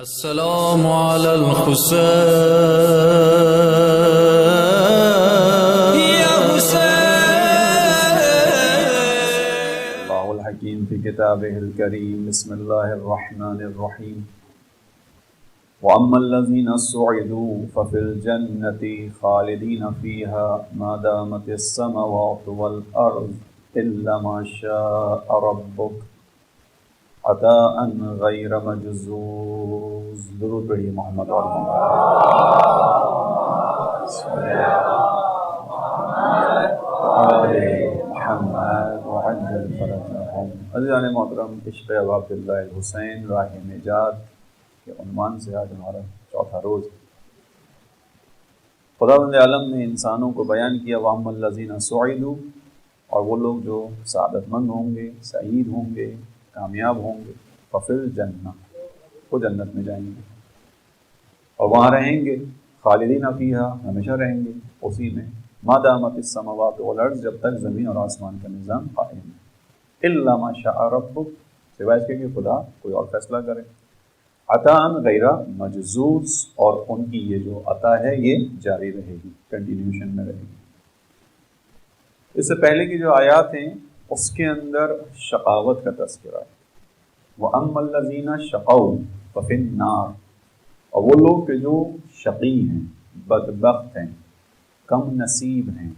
السلام على الحسين يا حسين. الله الحكيم في كتابه الكريم. بسم الله الرحمن الرحيم. وأما الذين سعدوا ففي الجنة خالدين فيها ما دامت السماوات والأرض إلا ما شاء ربك عطاء غیر مجزوز. درود پڑھیے محمد اور محمد وعجل فرجهم. عزیزان محترم، عشق ابو عبداللہ الحسین راہ نجات کے عنوان سے آج ہمارا چوتھا روز. خداوند عالم نے انسانوں کو بیان کیا وَأَمَّا الَّذِينَ سُعِدُوا، اور وہ لوگ جو سعادت مند ہوں گے، سعید ہوں گے، کامیاب ہوں گے، ففی الجنہ، وہ جنت میں جائیں گے اور وہاں رہیں گے، خالدین فیہا، ہمیشہ رہیں گے اسی میں، ما دامت السماوات والارض، جب تک زمین اور آسمان کا نظام قائم ہے، الا ما شاء ربک، سوائے اس کے کہ خدا کوئی اور فیصلہ کرے، عطاء غیر مجزوز، اور ان کی یہ جو عطا ہے یہ جاری رہے گی، کنٹینیوشن میں رہے گی. اس سے پہلے کی جو آیات ہیں اس کے اندر شقاوت کا تذکرہ ہے. وَأَمَّا الَّذِينَ شَقَوْا فَفِي النَّارِ، اور وہ لوگ کہ جو شقی ہیں، بدبخت ہیں، کم نصیب ہیں،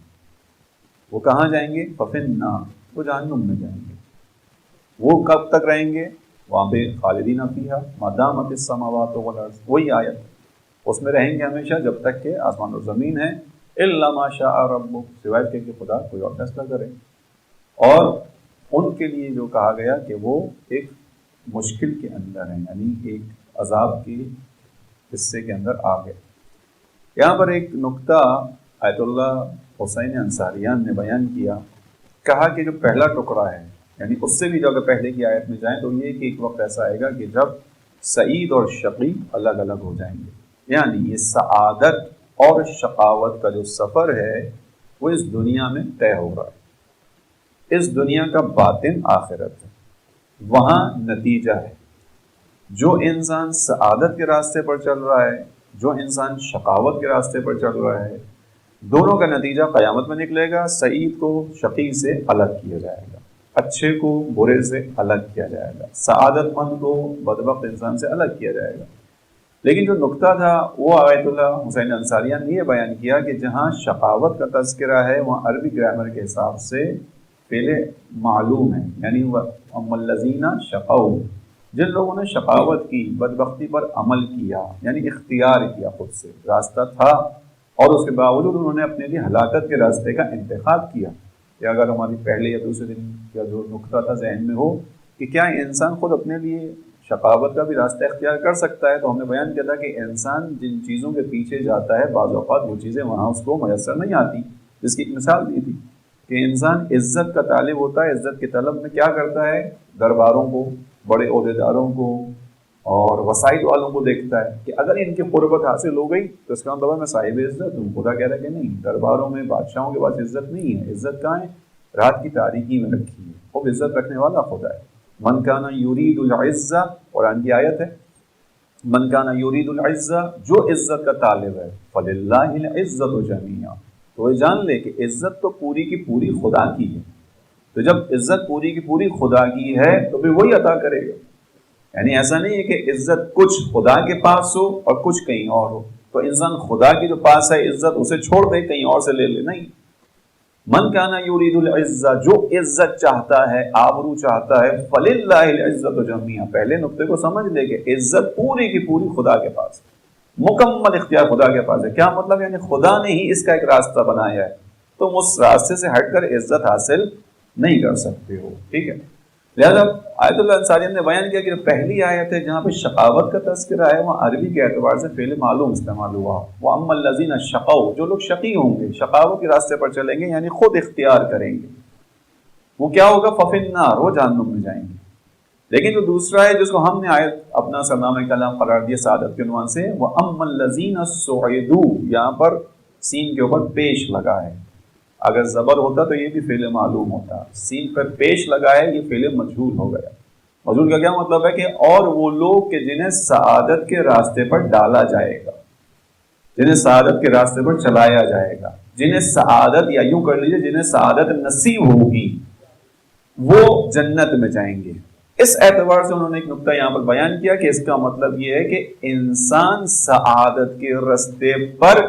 وہ کہاں جائیں گے؟ فَفِي النَّارِ، وہ جہنم میں جائیں گے. وہ کب تک رہیں گے؟ وہاں پہ خالدین فیہا ما دامت السماوات والارض، وہی آیت، اس میں رہیں گے ہمیشہ جب تک کہ آسمان اور زمین ہے، الا ما شاء ربک، سوائے اس کے کہ خدا کوئی اور فیصلہ کرے. اور ان کے لیے جو کہا گیا کہ وہ ایک مشکل کے اندر ہیں، یعنی ایک عذاب کے حصے کے اندر آ گئے. یہاں پر ایک نقطہ آیت اللہ حسین انصاریان نے بیان کیا، کہا کہ جو پہلا ٹکڑا ہے، یعنی اس سے بھی جو اگر پہلے کی آیت میں جائیں تو یہ کہ ایک وقت ایسا آئے گا کہ جب سعید اور شقی الگ الگ ہو جائیں گے. یعنی یہ سعادت اور شقاوت کا جو سفر ہے وہ اس دنیا میں طے ہو رہا ہے. اس دنیا کا باطن آخرت ہے، وہاں نتیجہ ہے. جو انسان سعادت کے راستے پر چل رہا ہے، جو انسان شقاوت کے راستے پر چل رہا ہے، دونوں کا نتیجہ قیامت میں نکلے گا. سعید کو شقی سے الگ کیا جائے گا، اچھے کو برے سے الگ کیا جائے گا، سعادت مند کو بدبخت انسان سے الگ کیا جائے گا. لیکن جو نقطہ تھا وہ آیت اللہ حسین انصاریان نے یہ بیان کیا کہ جہاں شقاوت کا تذکرہ ہے وہاں عربی گرامر کے حساب سے پہلے معلوم ہے، یعنی وَأَمَّا الَّذِينَ شَقَوْا، جن لوگوں نے شقاوت کی، بدبختی پر عمل کیا، یعنی اختیار کیا، خود سے راستہ تھا اور اس کے باوجود انہوں نے اپنے لیے ہلاکت کے راستے کا انتخاب کیا. یا اگر ہماری پہلے یا دوسرے دن کا جو نقطہ تھا ذہن میں ہو کہ کیا انسان خود اپنے لیے شقاوت کا بھی راستہ اختیار کر سکتا ہے، تو ہم نے بیان کیا تھا کہ انسان جن چیزوں کے پیچھے جاتا ہے بعض اوقات وہ چیزیں وہاں اس کو میسر نہیں آتی. جس کی ایک مثال دی تھی کہ انسان عزت کا طالب ہوتا ہے، عزت کے طلب میں کیا کرتا ہے؟ درباروں کو، بڑے عہدیداروں کو اور وسائل والوں کو دیکھتا ہے کہ اگر ان کی قربت حاصل ہو گئی تو اس کا مطلب میں صاحب عزت ہوں. خدا کہہ رہا ہے کہ نہیں، درباروں میں بادشاہوں کے پاس عزت نہیں ہے. عزت کہاں ہے؟ رات کی تاریکی میں رکھی ہے. وہ عزت رکھنے والا خدا ہے. من کان یرید العزہ، قرآن کی آیت ہے، من کان یرید العزہ، جو عزت کا طالب ہے، فللہ العزت جمیعا، تو یہ جان لے کہ عزت تو پوری کی پوری خدا کی ہے. تو جب عزت پوری کی پوری خدا کی ہے تو پھر وہی عطا کرے گا. یعنی ایسا نہیں ہے کہ عزت کچھ خدا کے پاس ہو اور کچھ کہیں اور ہو، تو انسان خدا کے جو پاس ہے عزت اسے چھوڑ دے کہیں اور سے لے لے، نہیں. من کان یرید العزہ، جو عزت چاہتا ہے، آبرو چاہتا ہے، فللہ العزت جمیعا، پہلے نقطے کو سمجھ لے کہ عزت پوری کی پوری خدا کے پاس ہے، مکمل اختیار خدا کے پاس ہے. کیا مطلب؟ یعنی خدا نے ہی اس کا ایک راستہ بنایا ہے، تم اس راستے سے ہٹ کر عزت حاصل نہیں کر سکتے ہو. ٹھیک ہے. لہذا آیت اللہ انصاریان نے بیان کیا کہ پہلی آیت ہے جہاں پہ شقاوت کا تذکرہ ہے وہاں عربی کے اعتبار سے فعل معلوم استعمال ہوا. وَأَمَّا الَّذِينَ شَقَوْا، جو لوگ شقی ہوں گے، شقاوت کے راستے پر چلیں گے، یعنی خود اختیار کریں گے، وہ کیا ہوگا؟ فَفِي النَّارِ، وہ جہنم میں جائیں گے. لیکن جو دوسرا ہے جس کو ہم نے آیت اپنا سرنامہ کلام قرار دیا سعادت کے عنوان سے، وَأَمَّا الَّذِينَ سُعِدُوا، یہاں پر سین کے اوپر پیش لگا ہے. اگر زبر ہوتا تو یہ بھی فعل معلوم ہوتا، سین پر پیش لگا ہے، یہ فعل مجہول ہو گیا. موجود کا کیا مطلب ہے کہ اور وہ لوگ کہ جنہیں سعادت کے راستے پر ڈالا جائے گا، جنہیں سعادت کے راستے پر چلایا جائے گا، جنہیں سعادت، یا یوں کر لیجیے جنہیں سعادت نصیب ہوگی، وہ جنت میں جائیں گے۔ اس اعتبار سے انہوں نے ایک نقطہ یہاں پر بیان کیا کہ اس کا مطلب یہ ہے کہ انسان سعادت کے راستے پر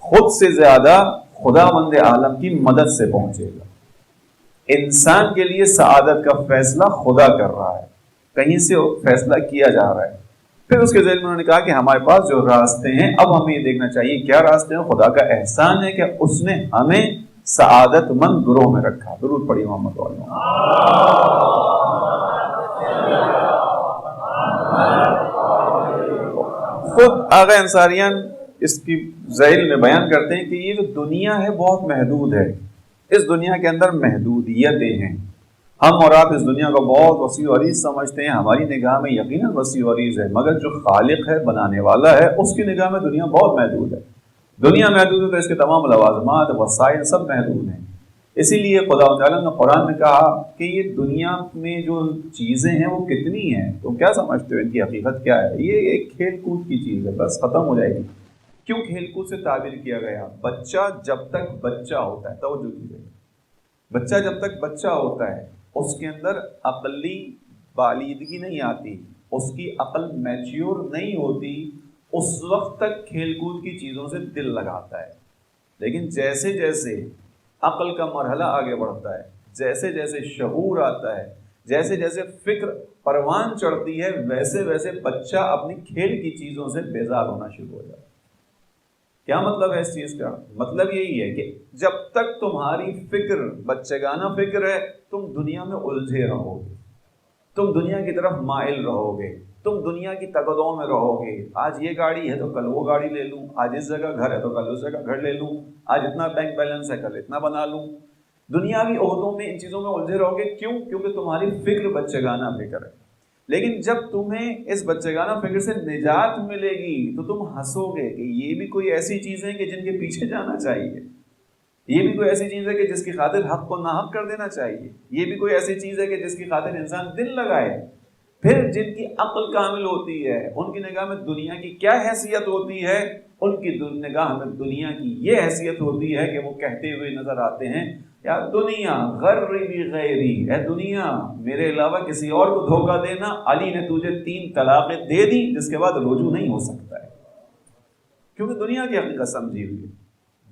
خود سے زیادہ خداوند عالم کی مدد سے پہنچے گا۔ انسان کے لیے سعادت کا فیصلہ خدا کر رہا ہے، کہیں سے فیصلہ کیا جا رہا ہے۔ پھر اس کے ذیل میں انہوں نے کہا کہ ہمارے پاس جو راستے ہیں، اب ہمیں یہ دیکھنا چاہیے کیا راستے ہیں۔ خدا کا احسان ہے کہ اس نے ہمیں سعادت مند گروہ میں رکھا۔ درود پڑھی محمد والوں۔ خود آغا انصاریان اس کی ذیل میں بیان کرتے ہیں کہ یہ جو دنیا ہے بہت محدود ہے، اس دنیا کے اندر محدودیتیں ہیں۔ ہم اور آپ اس دنیا کو بہت وسیع و عریض سمجھتے ہیں، ہماری نگاہ میں یقیناً وسیع و عریض ہے، مگر جو خالق ہے، بنانے والا ہے، اس کی نگاہ میں دنیا بہت محدود ہے۔ دنیا محدود ہے تو اس کے تمام لوازمات، وسائل سب محدود ہیں۔ اسی لیے خدا تعالیٰ نے قرآن میں کہا کہ یہ دنیا میں جو چیزیں ہیں وہ کتنی ہیں، تم کیا سمجھتے ہو ان کی حقیقت کیا ہے؟ یہ ایک کھیل کود کی چیز ہے، بس ختم ہو جائے گی۔ کیوں کھیل کود سے تعبیر کیا گیا؟ بچہ جب تک بچہ ہوتا ہے، توجہ کیجیے، بچہ جب تک بچہ ہوتا ہے اس کے اندر عقلی بالیدگی نہیں آتی، اس کی عقل میچیور نہیں ہوتی، اس وقت تک کھیل کود کی چیزوں سے دل لگاتا ہے۔ لیکن جیسے جیسے عقل کا مرحلہ آگے بڑھتا ہے، جیسے جیسے شعور آتا ہے، جیسے جیسے فکر پروان چڑھتی ہے، ویسے ویسے بچہ اپنی کھیل کی چیزوں سے بیزار ہونا شروع ہو جاتا ہے۔ کیا مطلب ہے اس چیز کا؟ مطلب یہی ہے کہ جب تک تمہاری فکر بچگانہ فکر ہے، تم دنیا میں الجھے رہو گے، تم دنیا کی طرف مائل رہو گے، تم دنیا کی تقدوں میں رہو گے۔ آج یہ گاڑی ہے تو کل وہ گاڑی لے لوں، آج اس جگہ گھر ہے تو کل اس جگہ گھر لے لوں، آج اتنا بینک بیلنس ہے کل اتنا بنا لوں۔ دنیاوی عہدوں میں، ان چیزوں میں الجھے رہو گے۔ کیوں؟ کیونکہ تمہاری فکر بچگانہ فکر ہے۔ لیکن جب تمہیں اس بچگانہ فکر سے نجات ملے گی تو تم ہنسو گے کہ یہ بھی کوئی ایسی چیز ہے کہ جن کے پیچھے جانا چاہیے، یہ بھی کوئی ایسی چیز ہے کہ جس کی خاطر حق کو ناحق کر دینا چاہیے، یہ بھی کوئی ایسی چیز ہے کہ جس کی خاطر انسان دل لگائے۔ پھر جن کی عقل کامل ہوتی ہے، ان کی نگاہ میں دنیا کی کیا حیثیت ہوتی ہے؟ ان کی نگاہ میں دنیا کی یہ حیثیت ہوتی ہے کہ وہ کہتے ہوئے نظر آتے ہیں، یا دنیا غرری غیری، اے دنیا میرے علاوہ کسی اور کو دھوکہ دینا، علی نے تجھے 3 طلاقیں دے دی جس کے بعد رجوع نہیں ہو سکتا ہے، کیونکہ دنیا کی حقیقت سمجھی ہوئی ہے،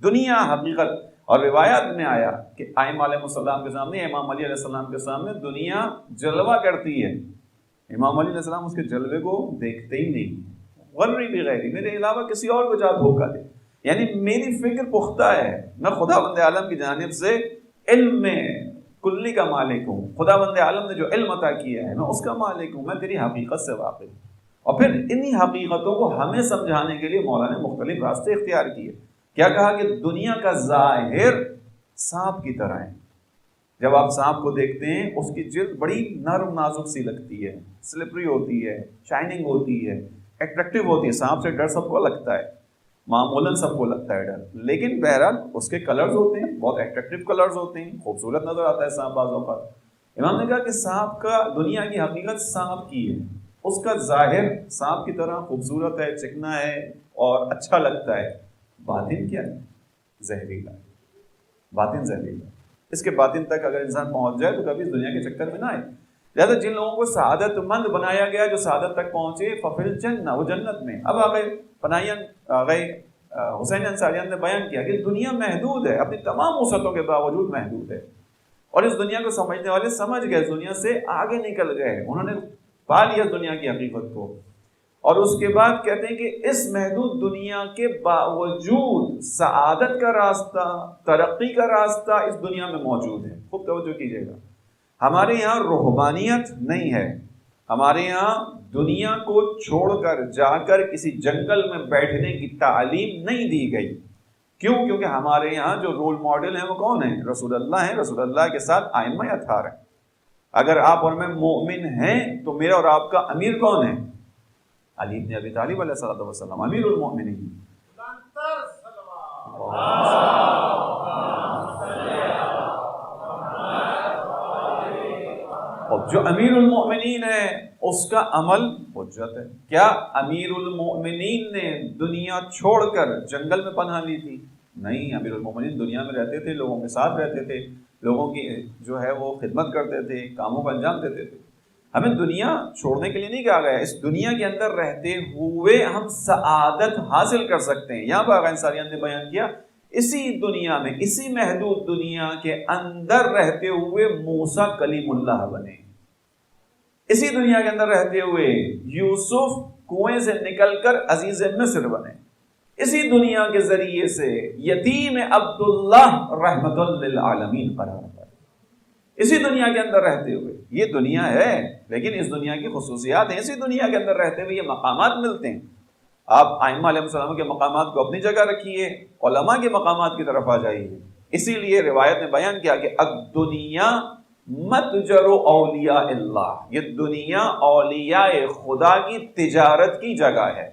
دنیا حقیقت۔ اور روایات میں آیا کہ ائمہ علیہ السلام کے سامنے، امام علی علیہ السلام کے سامنے دنیا جلوہ کرتی ہے، امام علی علیہ السلام اس کے جلوے کو دیکھتے ہی نہیں۔ غرری بغیری، میرے علاوہ کسی اور کو جا دھوکہ دے، یعنی میری فکر پختہ ہے، میں خدا بند عالم کی جانب سے علم میں کلی کا مالک ہوں، خدا بند عالم نے جو علم عطا کیا ہے میں اس کا مالک ہوں، میں تیری حقیقت سے واقف ہوں۔ اور پھر انہی حقیقتوں کو ہمیں سمجھانے کے لیے مولا نے مختلف راستے اختیار کیے۔ کیا کہا کہ دنیا کا ظاہر سانپ کی طرح ہے۔ جب آپ سانپ کو دیکھتے ہیں اس کی جلد بڑی نرم نازک سی لگتی ہے، سلپری ہوتی ہے، شائننگ ہوتی ہے، اٹریکٹیو ہوتی ہے۔ سانپ سے ڈر سب کو لگتا ہے، معمولاً سب کو لگتا ہے ڈر، لیکن بہرحال اس کے کلرز ہوتے ہیں، بہت اٹریکٹیو کلرز ہوتے ہیں، خوبصورت نظر آتا ہے سانپ بعض اوقات۔ امام نے کہا کہ سانپ کا، دنیا کی حقیقت سانپ کی ہے، اس کا ظاہر سانپ کی طرح خوبصورت ہے، چکنا ہے اور اچھا لگتا ہے۔ باطن کیا ہے؟ زہریلا ہے، باطن زہریلا ہے۔ اس کے باطن تک اگر انسان پہنچ جائے تو کبھی اس دنیا کے چکر میں نہ آئے۔ لہٰذا جن لوگوں کو سعادت مند بنایا گیا، جو سعادت تک پہنچے، ففی الجنہ، وہ جنت میں۔ اب آگئے حسین انصاریان نے بیان کیا کہ دنیا محدود ہے، اپنی تمام وسعتوں کے باوجود محدود ہے، اور اس دنیا کو سمجھنے والے سمجھ گئے، دنیا سے آگے نکل گئے، انہوں نے پا لیا دنیا کی حقیقت کو۔ اور اس کے بعد کہتے ہیں کہ اس محدود دنیا کے باوجود سعادت کا راستہ، ترقی کا راستہ اس دنیا میں موجود ہے۔ خوب توجہ کیجیے گا، ہمارے یہاں روحانیت نہیں ہے، ہمارے یہاں دنیا کو چھوڑ کر جا کر کسی جنگل میں بیٹھنے کی تعلیم نہیں دی گئی۔ کیوں؟ کیونکہ ہمارے یہاں جو رول ماڈل ہیں وہ کون ہیں؟ رسول اللہ ہیں، رسول اللہ کے ساتھ ائمہ اطہار ہیں۔ اگر آپ اور میں مومن ہیں تو میرا اور آپ کا امیر کون ہے؟ علی بن ابی طالب علیہ الصلوۃ والسلام، امیر المؤمنین۔ جو امیر المؤمنین ہے اس کا عمل حجت ہے۔ کیا امیر المؤمنین نے دنیا چھوڑ کر جنگل میں پناہ لی تھی؟ نہیں، امیر المؤمنین دنیا میں رہتے تھے، لوگوں کے ساتھ رہتے تھے، لوگوں کی جو ہے وہ خدمت کرتے تھے، کاموں کا انجام دیتے تھے۔ ہمیں دنیا چھوڑنے کے لیے نہیں کہا گیا، اس دنیا کے اندر رہتے ہوئے ہم سعادت حاصل کر سکتے ہیں۔ یہاں پر آقا انسانیت نے بیان کیا اسی دنیا میں، اسی محدود دنیا کے اندر رہتے ہوئے موسیٰ کلیم اللہ بنے، اسی دنیا کے اندر رہتے ہوئے یوسف کنویں سے نکل کر عزیز مصر بنے، اسی دنیا کے ذریعے سے یتیم عبداللہ رحمت للعالمین قرار پائے، اسی دنیا کے اندر رہتے ہوئے۔ یہ دنیا ہے لیکن اس دنیا کی خصوصیات ہیں، اسی دنیا کے اندر رہتے ہوئے یہ مقامات ملتے ہیں۔ آپ ائمہ علیہ السلام کے مقامات کو اپنی جگہ رکھیے، علماء کے مقامات کی طرف آ جائیے۔ اسی لیے روایت نے بیان کیا کہ الدنیا متجر اولیاء اللہ، یہ دنیا اولیاء خدا کی تجارت کی جگہ ہے،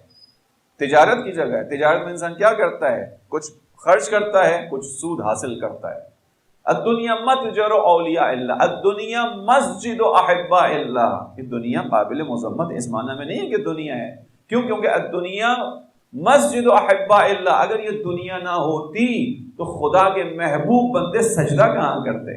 تجارت کی جگہ ہے۔ تجارت میں انسان کیا کرتا ہے؟ کچھ خرچ کرتا ہے، کچھ سود حاصل کرتا ہے۔ الدنیا متجر اولیاء اللہ، الدنیا مسجد احباء اللہ، یہ دنیا قابل مذمت اس معنی میں نہیں ہے کہ دنیا ہے، کیوں؟ کیونکہ الدنیا مسجد احباء اللہ، اگر یہ دنیا نہ ہوتی تو خدا کے محبوب بندے سجدہ کہاں کرتے؟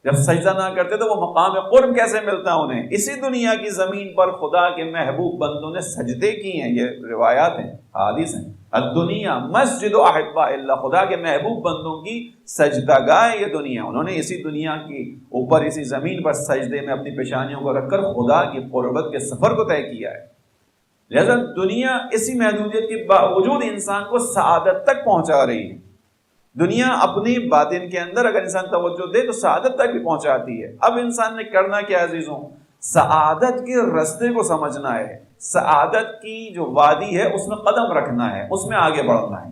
جب سجدہ نہ کرتے تو وہ مقام قرب کیسے ملتا انہیں؟ اسی دنیا کی زمین پر خدا کے محبوب بندوں نے سجدے کیے ہیں، یہ روایات ہیں، حدیث ہیں۔ الدنیا مسجد احباء اللہ، خدا کے محبوب بندوں کی سجدہ گاہ یہ دنیا، انہوں نے اسی دنیا کی اوپر اسی زمین پر سجدے میں اپنی پیشانیوں کو رکھ کر خدا کی قربت کے سفر کو طے کیا ہے۔ لہذا دنیا اسی محدودیت کے باوجود انسان کو سعادت تک پہنچا رہی ہے۔ دنیا اپنی باطن کے اندر اگر انسان توجہ دے تو سعادت تک بھی پہنچاتی ہے۔ اب انسان نے کرنا کیا عزیزوں؟ سعادت کے رستے کو سمجھنا ہے، سعادت کی جو وادی ہے اس میں قدم رکھنا ہے، اس میں آگے بڑھنا ہے۔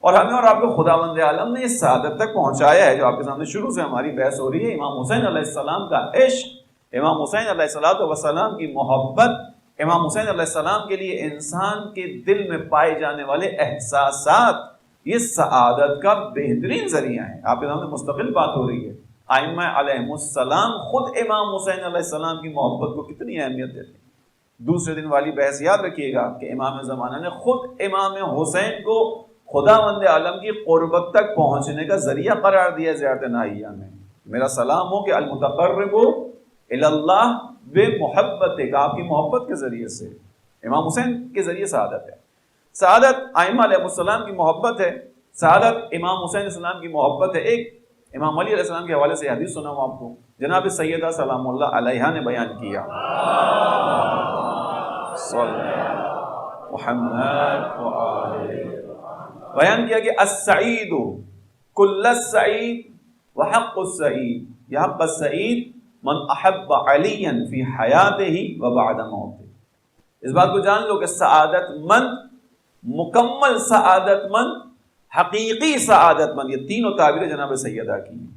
اور ہمیں اور آپ کو خداوند عالم نے اس سعادت تک پہنچایا ہے جو آپ کے سامنے شروع سے ہماری بحث ہو رہی ہے۔ امام حسین علیہ السلام کا عشق، امام حسین علیہ السلام کی محبت، امام حسین علیہ السلام کے لیے انسان کے دل میں پائے جانے والے احساسات، یہ سعادت کا بہترین ذریعہ ہے۔ آپ کے سامنے مستقل بات ہو رہی ہے۔ ائمہ علیہ السلام خود امام حسین علیہ السلام کی محبت کو کتنی اہمیت دیتے ہیں۔ دوسرے دن والی بحث یاد رکھیے گا کہ امام زمانہ نے خود امام حسین کو خداوند عالم کی قربت تک پہنچنے کا ذریعہ قرار دیا زیارت نائیہ میں۔ میرا سلام ہو کہ المتقرب الی اللہ بے محبت، آپ کی محبت کے ذریعے سے، امام حسین کے ذریعے سعادت ہے۔ سعادت ائمہ علیہ السلام کی محبت ہے، سعادت امام حسین علیہ السلام کی محبت ہے۔ ایک امام علی علیہ السلام کے حوالے سے حدیث سنا ہوں آپ کو، جناب سیدہ سلام اللہ علیہا نے بیان کیا، بیان کیا کہ السعید کل السعید وحق السعید، یہ حق السعید من احب علیا فی حیاتہ و بعد موتہ۔ اس بات کو جان لو کہ سعادت مند، مکمل سعادت مند، حقیقی سعادت مند، یہ تینوں تعبیریں جناب سیدہ کی ہیں۔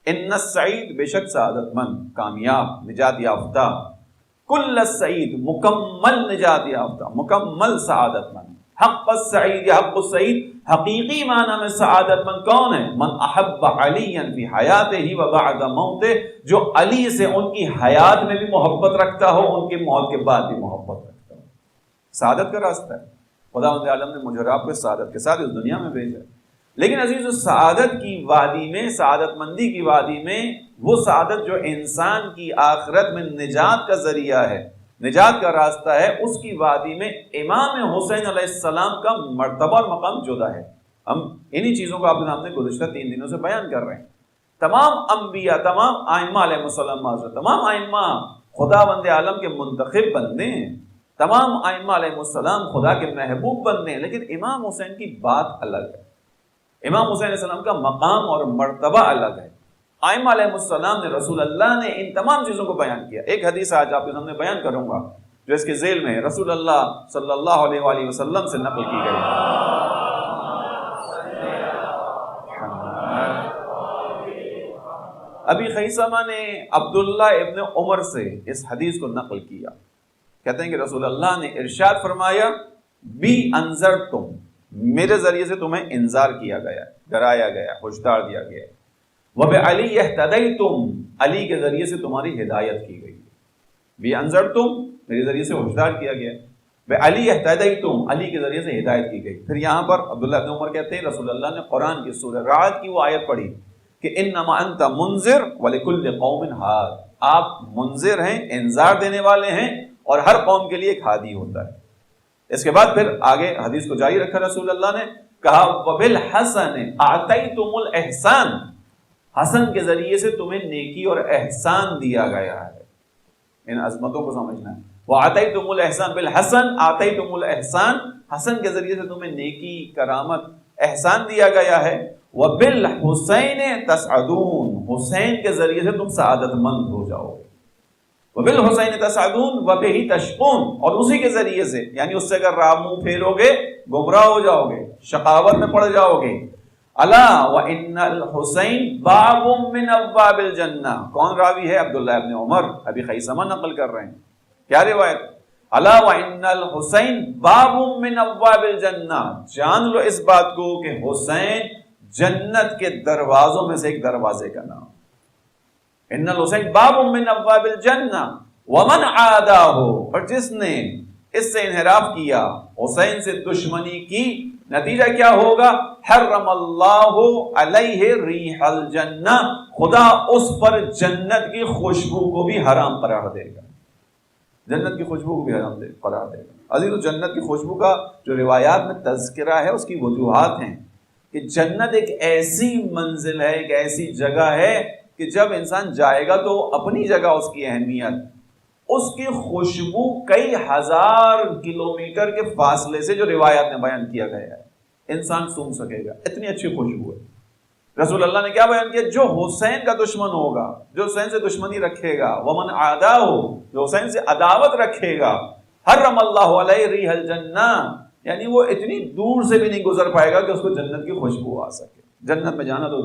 ان السعید، بے شک سعادت مند، کامیاب، نجات یافتہ، کل السعید، مکمل نجات یافتہ، مکمل سعادت مند، حق السعید، یا حق السعید، حقیقی معنی میں سعادت مند کون ہے؟ من احب علیا فی حیاتہ و بعد موتہ، جو علی سے ان کی حیات میں بھی محبت رکھتا ہو، ان کی موت کے بعد بھی محبت رکھتا ہو۔ سعادت کا راستہ ہے۔ خداوند عالم نے مجھے اور آپ کو سعادت کے ساتھ اس دنیا میں بھیجا ہے۔ لیکن عزیزو، سعادت کی وادی میں، سعادت مندی کی وادی میں، وہ سعادت جو انسان کی آخرت میں نجات کا ذریعہ ہے، نجات کا راستہ ہے، اس کی وادی میں امام حسین علیہ السلام کا مرتبہ اور مقام جدا ہے۔ ہم انہی چیزوں کو آپ کے سامنے گزشتہ 3 دنوں سے بیان کر رہے ہیں۔ تمام انبیاء، تمام ائمہ علیہ السلام، تمام ائمہ خداوند عالم کے منتخب بندے ہیں، تمام ائمہ علیہ السلام خدا کے محبوب بندے ہیں، لیکن امام حسین کی بات الگ ہے۔ امام حسین علیہ السلام کا مقام اور مرتبہ الگ ہے۔ ائمہ علیہ السلام نے، رسول اللہ نے ان تمام چیزوں کو بیان کیا۔ ایک حدیث آج آپ کے سامنے بیان کروں گا جو اس کے ذیل میں رسول اللہ صلی اللہ علیہ وآلہ وسلم سے نقل کی گئی۔ ابی خیثمہ نے عبداللہ ابن عمر سے اس حدیث کو نقل کیا، کہتے ہیں کہ رسول اللہ نے ارشاد فرمایا، بی انذرتم، میرے ذریعے سے تمہیں انذار کیا گیا، ڈرایا گیا، ہوشدار دیا گیا۔ وَبِعَلِيِّ اهْتَدَيْتُمْ، علی کے ذریعے سے تمہاری ہدایت کی گئی، بِأَنذَرْتُمْ میرے ذریعے سے ہوشدار کیا گیا، بِعَلِيِّ اهْتَدَيْتُمْ علی کے ذریعے سے ہدایت کی گئی۔ پھر یہاں پر عبداللہ بن عمر کہتے ہیں رسول اللہ نے قرآن کی سورہ رعد کی وہ آیت پڑھی کہ انما انت منذر ولکل قوم ہاد، آپ منذر ہیں، انذار دینے والے ہیں، اور ہر قوم کے لیے ایک ہادی ہوتا ہے۔ اس کے بعد پھر آگے حدیث کو جاری رکھا رسول اللہ نے، کہا وبالحسن اعطیتم الاحسان، حسن کے ذریعے سے تمہیں نیکی اور احسان دیا گیا ہے۔ ان عظمتوں کو سمجھنا ہے، وَآتَيْتُمُ الْإِحْسَانَ بِالْحَسَنِ آتَيْتُمُ الْإِحْسَانَ، حسن کے ذریعے سے تمہیں نیکی، کرامت، احسان دیا گیا ہے۔ وَبِالْحُسَيْنِ تَسْعَدُونَ، حسین کے ذریعے سے تم سعادت مند ہو جاؤ گے۔ وَبِالْحُسَيْنِ تَسْعَدُونَ وَبِهِ تَشْقُونَ، اور اسی کے ذریعے سے، یعنی اس سے اگر راہ منہ پھیرو گے گمراہ ہو جاؤ گے، شقاوت میں پڑ جاؤ گے۔ الا وان الحسین باب من ابواب الجنہ، کون راوی ہے؟ عبداللہ ابن عمر، ابھی خیثمہ نقل کر رہے ہیں، کیا روایت؟ الا وان الحسین باب من ابواب الجنہ، جان لو اس بات کو کہ حسین جنت کے دروازوں میں سے ایک دروازے کا نام، ان الحسین باب من ابواب الجنہ ومن عاداہ، اور جس نے اس سے انحراف کیا، حسین سے دشمنی کی، نتیجہ کیا ہوگا؟ حرم اللہ علیہ ریح الجنہ، خدا اس پر جنت کی خوشبو کو بھی حرام قرار دے گا، جنت کی خوشبو کو بھی حرام قرار دے گا۔ عزیزو، جنت کی خوشبو کا جو روایات میں تذکرہ ہے اس کی وجوہات ہیں کہ جنت ایک ایسی منزل ہے، ایک ایسی جگہ ہے کہ جب انسان جائے گا تو اپنی جگہ اس کی اہمیت، اس کی خوشبو کئی ہزار کلومیٹر کے فاصلے سے جو روایات میں بیان کیا گیا ہے انسان سونگ سکے گا، اتنی اچھی خوشبو ہے۔ رسول اللہ نے کیا بیان کیا؟ جو حسین کا دشمن ہوگا، جو حسین سے دشمنی رکھے گا، ومن عاداہ، جو حسین سے عداوت رکھے گا، حرم اللہ علیہ ریح الجنہ، یعنی وہ اتنی دور سے بھی نہیں گزر پائے گا کہ اس کو جنت کی خوشبو آ سکے۔ جنت میں جانا تو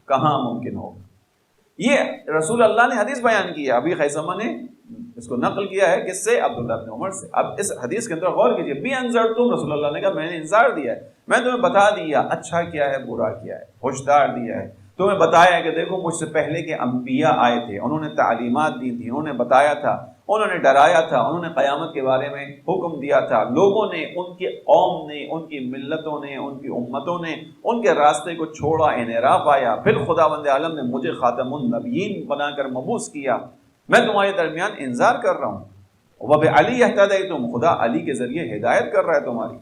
کہاں ممکن ہوگا؟ یہ رسول اللہ نے حدیث بیان کی ہے، ابھی خیثمہ نے اس کو نقل کیا ہے، کس سے؟ عبداللہ بن عمر سے۔ اب اس حدیث کے اندر غور کیجئے، بھی انذرتم، رسول اللہ نے کہا میں نے انذار دیا ہے، میں تمہیں بتا دیا اچھا کیا ہے برا کیا ہے، ہوشدار دیا ہے، تمہیں بتایا ہے کہ دیکھو مجھ سے پہلے کے انبیاء آئے تھے، انہوں نے تعلیمات دی تھی، انہوں نے بتایا تھا، انہوں نے ڈرایا تھا، انہوں نے قیامت کے بارے میں حکم دیا تھا، لوگوں نے، ان کی قوم نے، ان کی ملتوں نے، ان کی امتوں نے ان کے راستے کو چھوڑا، انحراف آیا، پھر خداوند عالم نے مجھے خاتم النبیین بنا کر مبعوث کیا، میں تمہارے درمیان انذار کر رہا ہوں۔ وَبِعَلِيِّ اهْتَدَيْتُمْ، خدا علی کے ذریعے ہدایت کر رہا ہے تمہاری،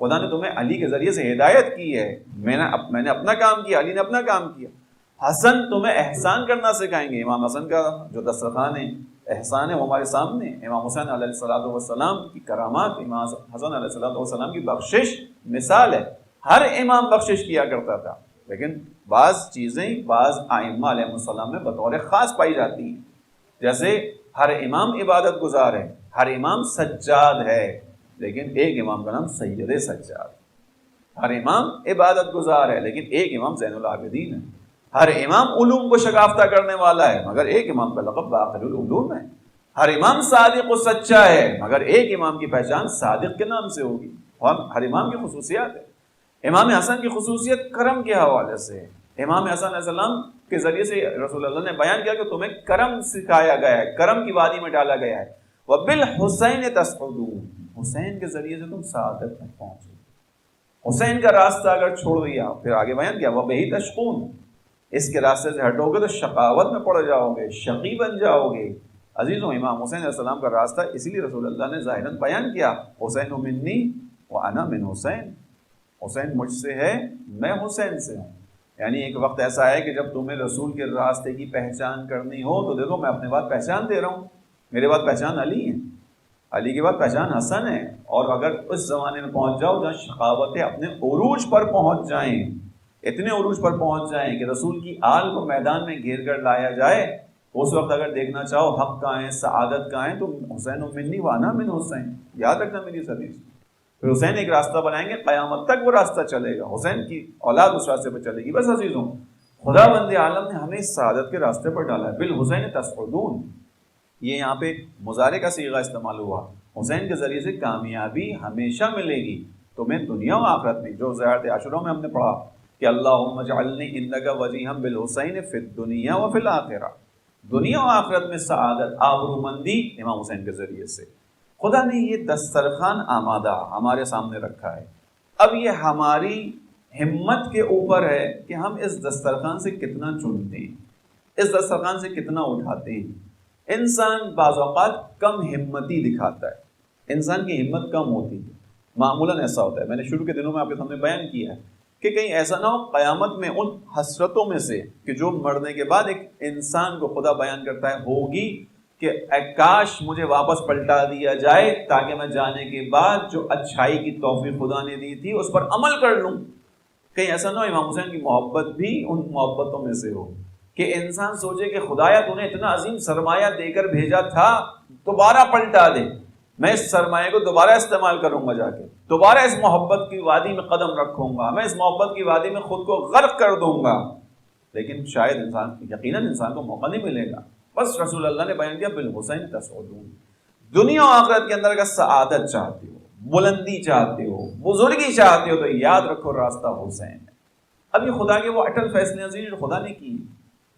خدا نے تمہیں علی کے ذریعے سے ہدایت کی ہے، میں نے اپنا کام کیا، علی نے اپنا کام کیا۔ حسن تمہیں احسان کرنا سکھائیں گے، امام حسن کا جو دسترخوان ہے احسان ہے وہ ہمارے سامنے، امام حسین علیہ السلام کی کرامات، امام حسن علیہ السلام کی بخشش مثال ہے، ہر امام بخشش کیا کرتا تھا، لیکن بعض چیزیں بعض ائمہ علیہ السلام میں بطور خاص پائی جاتی ہیں، جیسے ہر امام عبادت گزار ہے، ہر امام سجاد ہے، لیکن ایک امام کا نام سید سجاد، ہر امام عبادت گزار ہے لیکن ایک امام زین العابدین ہے، ہر امام علوم کو شگافتہ کرنے والا ہے مگر ایک امام کا لقب باقر العلوم ہے، ہر امام صادق و سچا ہے مگر ایک امام کی پہچان صادق کے نام سے ہوگی، ہر امام کی خصوصیات ہے۔ امام حسن کی خصوصیت کرم کے حوالے سے، امام حسن علیہ السلام کے ذریعے سے رسول اللہ نے بیان کیا کہ تمہیں کرم سکھایا گیا ہے، کرم کی وادی میں ڈالا گیا ہے۔ وَبِالْحُسَيْنِ تَسْعُدُونَ، حسین کے ذریعے سے تم سعادت تک پہنچو، حسین کا راستہ اگر چھوڑ دیا، پھر آگے بیان کیا وَبِهِ تَشْقُونَ، اس کے راستے سے ہٹو گے تو شقاوت میں پڑ جاؤ گے، شقی بن جاؤ گے۔ عزیزوں، امام حسین علیہ السلام کا راستہ اسی لیے رسول اللہ نے ظاہراً بیان کیا، حسین منی وَأَنَا مِنْ حسین، حسین مجھ سے ہے، میں حسین سے ہوں۔ یعنی ایک وقت ایسا ہے کہ جب تمہیں رسول کے راستے کی پہچان کرنی ہو تو دیکھو میں اپنے بعد پہچان دے رہا ہوں، میرے بعد پہچان علی ہے، علی کے بعد پہچان حسن ہے، اور اگر اس زمانے میں پہنچ جاؤ جہاں شقاوتیں اپنے عروج پر پہنچ جائیں، اتنے عروج پر پہنچ جائیں کہ رسول کی آل کو میدان میں گھیر کر لایا جائے، اس وقت اگر دیکھنا چاہو حق کہاں ہے، سعادت کہاں ہے، تو حسین منی وَأَنَا مِنْ حسین، یاد رکھنا میری اس حدیث۔ پھر حسین ایک راستہ بنائیں گے، قیامت تک وہ راستہ چلے گا، حسین کی اولاد اس راستے پر چلے گی۔ بس عزیزوں، خدا بند عالم نے ہمیں اس سعادت کے راستے پر ڈالا ہے۔ بالحسین تسعدون، یہ یہاں پہ مضارع کا صیغہ استعمال ہوا، حسین کے ذریعے سے کامیابی ہمیشہ ملے گی تمہیں دنیا و آخرت میں، جو زیارت عاشورہ میں ہم نے پڑھا کہ اللہم اجعلنی انک وجیہا بالحسین فی الدنیا وفی الآخرہ، دنیا و آخرت میں سعادت، آبرومندی امام حسین کے ذریعے سے۔ خدا نے یہ دسترخوان آمادہ ہمارے سامنے رکھا ہے، اب یہ ہماری ہمت کے اوپر ہے کہ ہم اس دسترخوان سے کتنا چنتے ہیں، اس دسترخوان سے کتنا اٹھاتے ہیں۔ انسان بعض اوقات کم ہمتی دکھاتا ہے، انسان کی ہمت کم ہوتی ہے، معمولاً ایسا ہوتا ہے۔ میں نے شروع کے دنوں میں آپ کے سامنے بیان کیا ہے کہ کہیں ایسا نہ ہو قیامت میں ان حسرتوں میں سے کہ جو مرنے کے بعد ایک انسان کو خدا بیان کرتا ہے ہوگی کہ اے کاش مجھے واپس پلٹا دیا جائے تاکہ میں جانے کے بعد جو اچھائی کی توفیق خدا نے دی تھی اس پر عمل کر لوں۔ کہیں ایسا نہ ہو امام حسین کی محبت بھی ان محبتوں میں سے ہو کہ انسان سوچے کہ خدایا تو نے اتنا عظیم سرمایہ دے کر بھیجا تھا، دوبارہ پلٹا دے، میں اس سرمایہ کو دوبارہ استعمال کروں گا، جا کے دوبارہ اس محبت کی وادی میں قدم رکھوں گا، میں اس محبت کی وادی میں خود کو غرق کر دوں گا۔ لیکن شاید انسان یقیناً انسان کو موقع نہیں ملے گا۔ بس رسول اللہ نے بیان کیا بالحسین تسعدون، دنیا و آخرت کے اندر اگر سعادت چاہتے ہو، بلندی چاہتے ہو، بزرگی چاہتے ہو تو یاد رکھو راستہ حسین ہے۔ اب یہ خدا کے وہ اٹل فیصلے عظیم جو خدا نے کی،